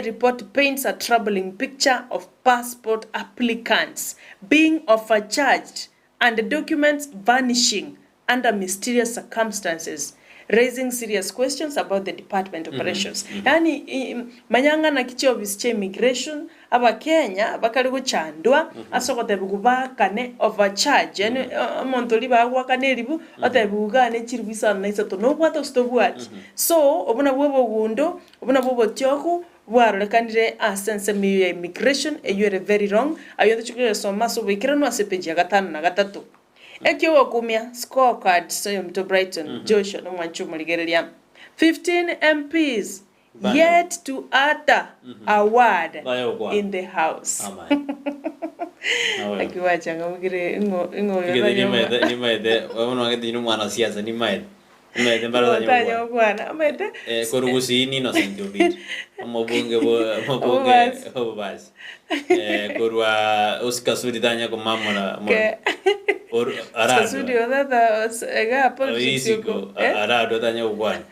C: report paints a troubling picture of passport applicants being overcharged and the documents vanishing under mysterious circumstances. raising serious questions about the department operations. Yani manyanga na kichi office cha immigration aba Kenya bakali guchandwa asokote bugubakane overcharge yani omuntu liba gwakane libu atabugane chiribisa na isato no bwata stobwati so obuna bwo gundo obuna bwo tyoku bwarolekanire asense miyo ya immigration eyure very wrong ayo chukire soma so bikira no asepeji ya 5 na 3 ekyo wakumya scorecard so mto Brighton Joshua no mwanchu muligerelia 15 MPs yet to utter a word in the house. Akiwacha ngamugire ingo
B: ni maede ono ngeti no mwana siasa ni maede maede mbara
C: nyo bwana maede
B: ko Gusii ni no sentio bit mobunge basi korwa Oscar Suditanya ko mamona mo or arado
C: studio data ega politics
B: ko arado tanya bwana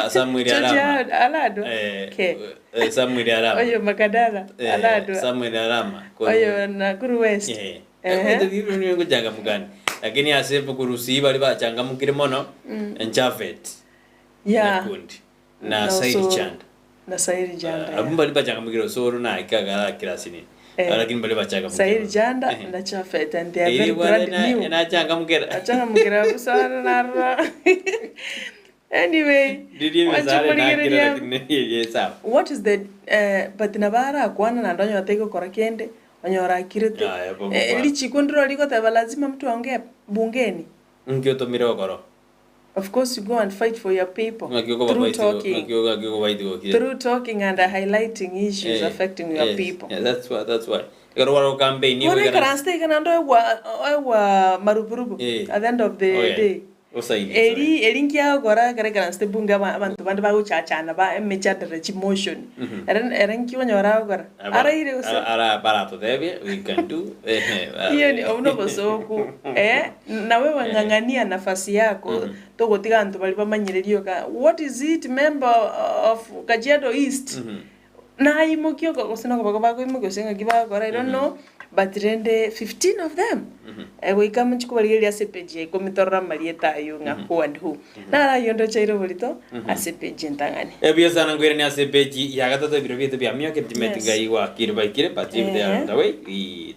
B: Samuel
C: Alado
B: ke Samuel Arama
C: oyo makadala Alado
B: Samuel Arama
C: oyo na Kuru West
B: ndio hivyo ni ngojanga mugani lakini asepo Gusii bali bachanga mukire mono enchafet kundi na Saidi Chanda
C: na Saidi Janda
B: abumba bachanga mukire soro na ikagara kirasini lakini bali bachanga mukire
C: Saidi Janda na Chafet and they are very brand new
B: na changa mukire
C: busara na anyway what is the but nabara kwana na ndonyo atego korakende onyora kirete lichi kondro liko taba lazima mtu aongee bungeni
B: ngio to mire okoro
C: of course you go and fight for your people through talking and highlighting issues affecting your people.
B: Yeah, that's why Garo campaign ni
C: we can stay kana ndo wa maruburubu at the end of the day. Eringia gora gara ste bunga abantu bandi baguchachana ba emechadere motion erenki onyora gora ara ire usa
B: ara barato debe we can do
C: hiyo ni ono bosoku na wewe ngangania nafasi yako togotiga antu bali bamanyirerio ka what is it member of Kajiado East na imukio ko kusina ko bako imukio senga kiba gora I don't know but rende 15 of them we come to kubalia sepeje komitorra marieta yunga who and who na yondo chairo bolito asepeje ntangani
B: ebia sana ngwere ni asepeji ya gatatu biro bito bia mia ketimeti ngai wa kirba kire but if they are on the way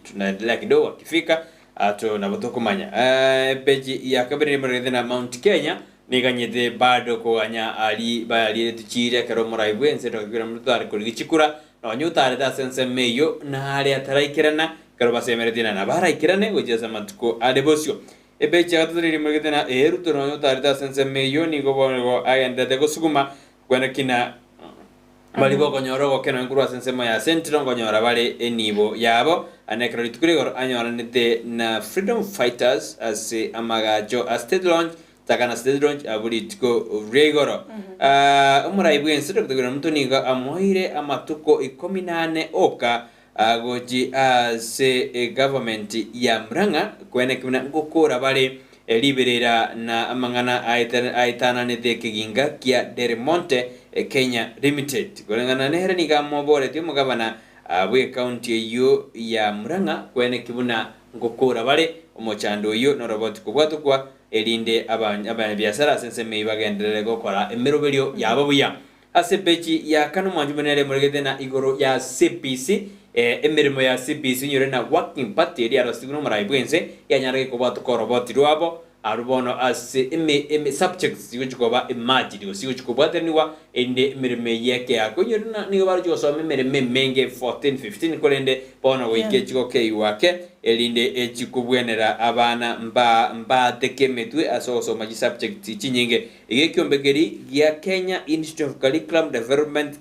B: tunaendelea kidogo kifika ato na botokumanya peji ya kabiri mrede na Mount Kenya niganyete bado ko anya ali bali tuchire kero muraibwe nseto kira mtu ari kulichikura no nyutare da sense meyo na ali ataraikirana kero basemeretina na baraikirane gojeza matuko adebosio ebechi atutiri murgetena eruto no nyutare da sense meyo ni gobonego ayanda de gosuguma kwena kina bali boko nyoro go keno ngurwa sense moya sentiro ngonyora bale enibo yabo anekro litukure anyora nete na freedom fighters as amagajo a state launch takana state launch abulitiko regoro umuraibu enseto kutugura mutuniga amoire amatuko 18 oka goji se government ya Murang'a kwene kuna ngukura bali liberera na amangana aitana ne de kiginga kia Delmonte Kenya Limited kulingana na herani kama bore timo gavana we county yo ya Murang'a kwene kibuna ngukura bali omochando yo no robot kubwatu kwa elinde abana biasara sense mebagendere gukora emeroberio yababuya asepeji ya kanu mwanjumenere muregete na igoro ya CPC emirimo ya CPC nyore na working party eri arosiguno maraibwense yanyarege kubwatu ko robot rwabo arubono ase eme subjects yuchikoba imagine yuchikobwate niwa ende mirime yake yako nyore na niyo barujo so mirime menge 14 15 kolende bono wike chiko ke wake elinde echikubwenera abana mba tekemetwe aso maji subject chinyinge igekyombegeri ya Kenya Institute of Curriculum Development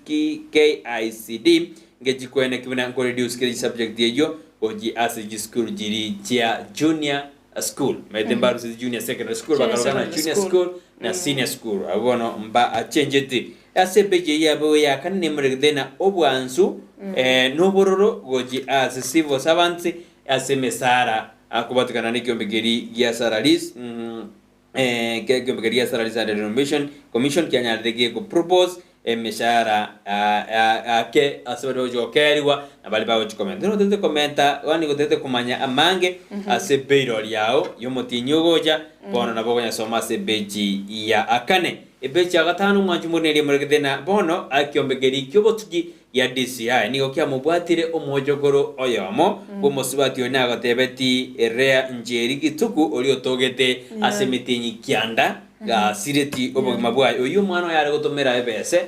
B: KICD ngejikwene kibina ko reduce kiri subject yeyo oji asiji school jiri chia junior school medembaru junior secondary school bakalona junior school na senior school abono mba achenjeti asebeje yabo ya kanne mregdena obwansu no bororo goji as civil servants asemesara akubatukana nikyombegeri ya salaries kyombegeri ya salaries and remuneration commission Kenya dege ko propose emeshara ake asoro jo keriwa na bali bawo chikomenta no tete komenta wani gotete kumanya amange asebeiro yao yomotinyo goja bono na bogonya soma sebeji ya akane ebecha gatano mwanjumurire muregethena bono akiombegeri kyobotugi ya DCI nigo kia mubwatire omojogoro oyomo bomosibati ona agatebeti area njeri gituku oli otogete asemitinyi kianda ga sireti obogima bwayo uyu mwana yare gotomera ebese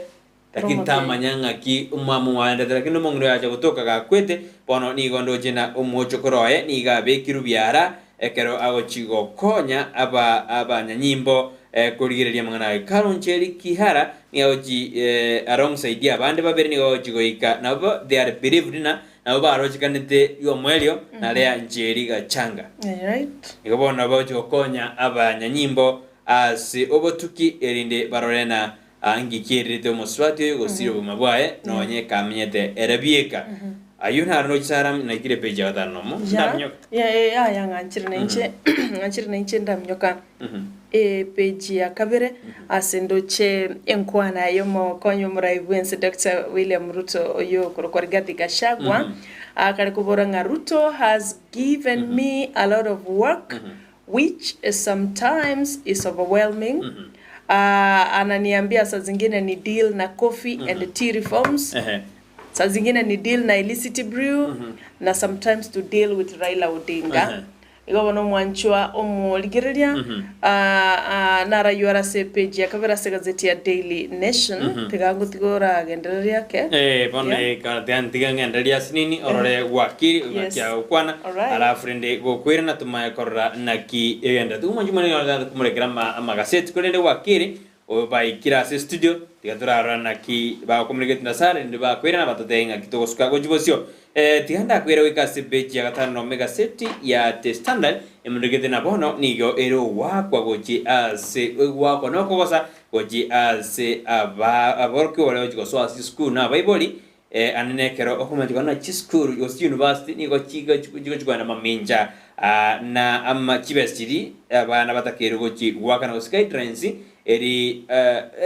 B: lakini tamanyanga ki umwamu waenda lakini mongro yaje gotoka gakwete bono nigo ndojena omojogoro ye niga bekiru byara ekero agochigo konya abanyanyimbo kurigireria mangana karoncheri kihara ni oji alongside abande babere ni oji goika nabo they are believed na nabo barojikanete yo mwelio na lea njeri gachanga
C: right
B: igobona boji gokonya abanyanyimbo asi obotuki erinde barorena angikirite muswati gosiro bumabwaye nonye kamenyete erabieka ayuna no charam na kire peja gatano mo ndamnyo
C: ya ngachire nenche ndamnyoka peji ya kabere asendoche enkwana yomo konyo muraibwense Dr. William Ruto oyo korokorigathi Gachagua akari kubora Ruto has given me a lot of work which sometimes is overwhelming. Ananiambia saa zingine ni deal na coffee and tea reforms. Saa zingine ni deal na illicit brew na sometimes to deal with Raila Odinga. Igobona mwanchwa omoligereria nara yora se page yakabera se gazeti ya Daily Nation tigango tigora gendereria ke
B: bone ka tiga gendereria sinini orore wakiri ugakia ukwana ala frende go kwira na tuma korra naki egenda tumanjumani ngala kumurekera magazeti korende wakiri obaikira se studio tigatura naki ba communicate na sare ndi ba kwira na batotenga kitogosuka gojibosio tiganda kwira wikase page ya gatano megazeti ya The Standard emundegete na bono nigo ero wakwa goji ase wakwa no kogosa goji ase aborke wale goji so ase school na bible anenekero okumajiko na chi school yos university nigo chiga chigwana maminja na amma chibesiri abana batakero goji wakana go skytrains eri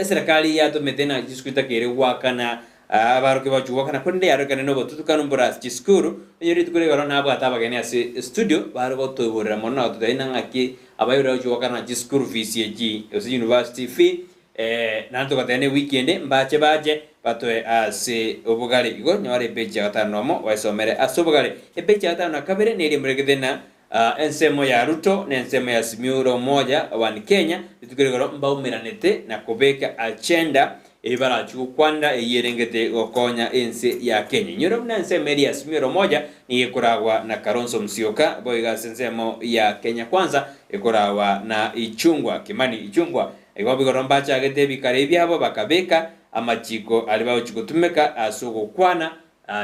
B: serikali ya to metena jiskuita kere wakana abaruke bajuwa kana konde yaro kana no botutu kanu boras chiskuru yori tukure garo na abata bagene ase studio baro goto borera mona to daina ngaki abayura juwa kana chiskuru VCG ose university fee nanto katene weekend mbache baje batoe ase obugale igo nyore beje gatano mo waisomere asobugale ebeje gatano kabere neri muregedena ensemo ya Ruto na ensemo ya Simiuro moja wa Kenya tukure garo mbaumiranete na kobeka agenda ibara chukwanda eyerengete gokonya ense ya Kenya nyoro na ensemo ya Simiuro moja ni ekuragwa na Kalonzo Musyoka boiga ensemo ya Kenya kwanza ekuragwa na Ichungwa Kimani Ichungwa egobi gorombacha agete bikarebi abo bakabeka amachiko alibao chikutumeka asugo kwana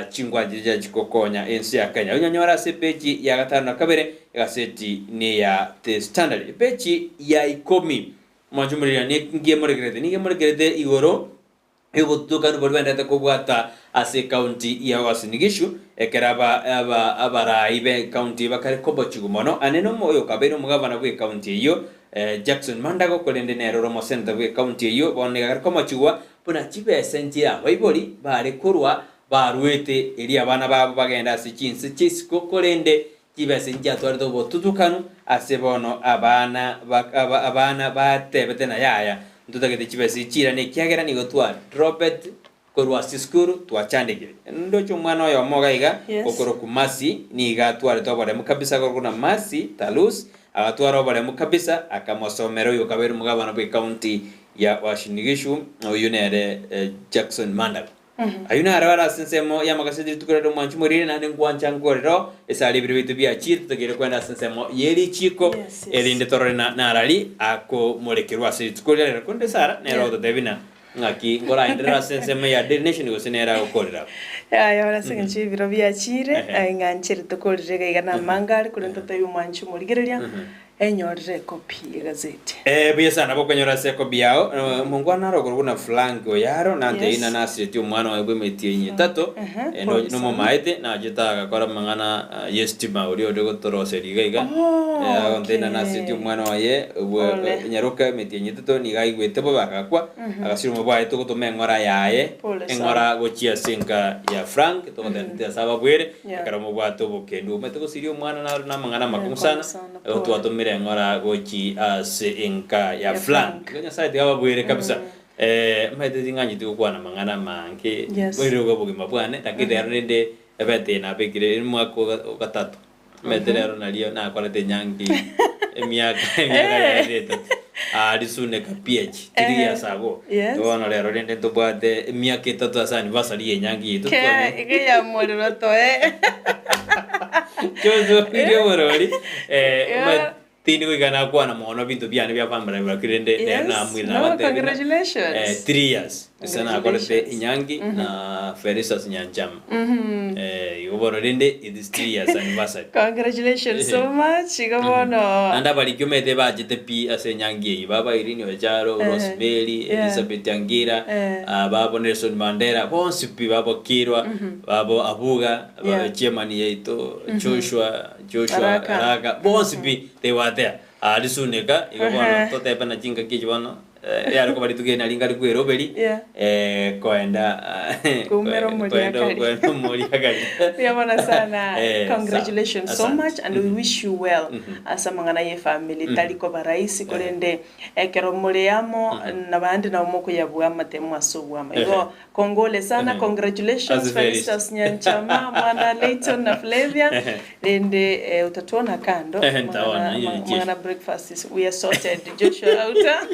B: chingwa jija chikokonya ensi ya Kenya unyonyora se peji ya gatano kabere gaseti ni ya The Standard peji ya 10 mwajumurira ngiye muregerede igoro ebo tukanu bolwenda takobwata ase county ya Wasinigishu ekeraba abara ibe county bakare kobochigumono aneno moyo kabero mugabana bwe county iyo Jackson Mandago kolende nero romo center bwe county iyo bonega komochigwa puna chibe sentia baiboli bare kurwa barwete eri abana babo bagenda ase chinse chisiko kolende chibe sentia twardo botutukanu ase bono abana batebete na yaya ndutagete chibe sichira ne kyagera ni gotwa dropet korwa siskuru twachandege ndocho mwana oyo mogaiga okoro kumasi ni gatware tobare mukabisa koruna masi talus agatwara obare mukabisa akamosomero yo kabere mugabana bwe county ya Wasinigishu oyo nere Jackson Mandago ayuna arara sensemo ya magasedi tukorero mwanchumurire nane ngwanchangorero esali bibitu bya chiri tugere kwenda sensemo yeri chiko elinde torore na arali ako molekerwa se tukorero konde sara nero to devina ngaki ngora indra sensemo ya Daily Nation go senera okorera
C: ya ora senchi biro bya chire nganchiri tukorere gaigana mangari kurento tayu mwanchumurigereria enyorre copy gazeti
B: biasa nabo kwenyora se copy yao mungwana rogoro na flango yaro nante ina nasiti umwana wa bwemetie nyetato no momaete na jita akakora mangana yestima uri odogo torose ligaiga kontena nasiti umwana wa ye nyaroka metie nyetato ni gai gwete babakakwa agasiro mabwa eto gutome ngora yaye engora gochia senka ya frank to kontena saba bwere akara mabwa to bokendu meto sirio umwana na mangana makumsana otu atomere kere ngora gochi ase inka ya flank kanya side ya bwere kabisa maite dinganyi tu kwa na mangana manke bwere go bugima bwane takide rende ebete na bekire mwako gatatu meterero nalio na kwalete nyangi miaka ya disune ka PH 3 years ago twana lero rende tobate miaka 3 asa anniversary yenyangi to
C: ke ya modelo to
B: Chozo video morori tini ko gana kwa na mono bintu biane bya family bya kirende na mwina na bate
C: congratulations
B: 3 years sana kwalete inyangi na Ferisas Nyancham yoboro rende it is 3 years anniversary
C: congratulations so much igabono
B: anda bali kumete ba jete pi ase nyangi baba Irini Ojaro Rosemary Elizabeth Yangira baba Nelson Mandela bonsipi baba Kirwa baba Abuga baba Chairman yeito Joshua Raga bonsipi they were there disuneka igabono tote pana jinga kijibano yaro ko bali tugena lingali kwero beli koenda
C: kumero muri akali yamana sana congratulations so much and we wish you well asa mangana ye family taliko baraisi korende ekero muri amo na bandi na umoko yabu amatemu asobwama igo kongole sana congratulations Felistas Nyanchama mwana Leighton na Flavia rende utatuona kando mwana breakfast we are sorted Joshua Auta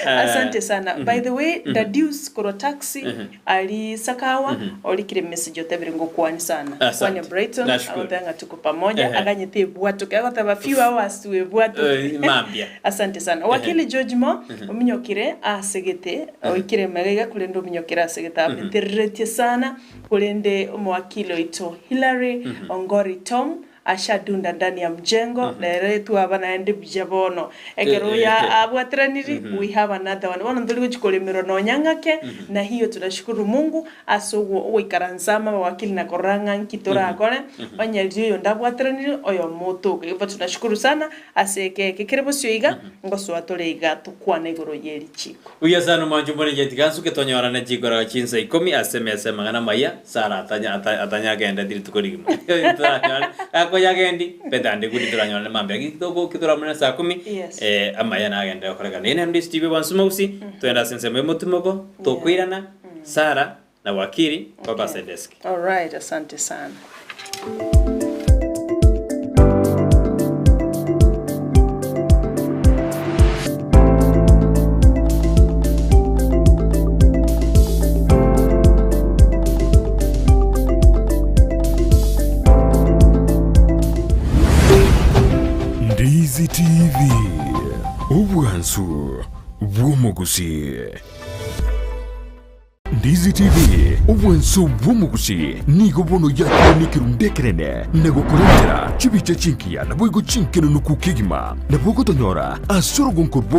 C: asante sana by the way Dadius Koro taxi ali sakawa olikire message yote ngo kwani sana kwani Brighton autanga tuko pamoja aganyete bwatu kagota ba few hours we bwatu
B: mambia
C: asante sana wakili George Mo ominyokire asegete oikire magega kulendo ominyokira asegeta apeterete sana kulende mwakilo ito Hillary Ongori Tom ashadunda ndani ya mjengo lere tu abana ende bijabono ekero ya abwatraniri we have another one ndoli kuchikolemero no nyangake na hiyo tunashukuru Mungu asogo oikaranzama wakili na koranga nkitora akore banyalio yondabwatraniri oyo moto kwa tunashukuru sana aseke kekerebo syoiga ngoso atoleiga tukwana igoro yeri chiko
B: uya sana manju mbone jetikansu ke tonyora na chikora chinsa 10 aseme ngana maya sara atanya genda diri tukorigima ako yagendi pedande kudi turanyola mambe kitoko kituramana saa 10 amaya na agenda okorega nene Ndizi TV wansumausi tuenda senseme mutumoko tokwirana Sara na wakili baba Sedeski.
C: All right, asante sana.
A: Ndizi TV obwansu bw'omugusi. Ndizi TV obwansu bw'omugusi nigo bono yakunikirundekerene nagokurendera chibicha chinkia nabwo igochinkerano kukigima nabwo kutonyora asoro gonkorbo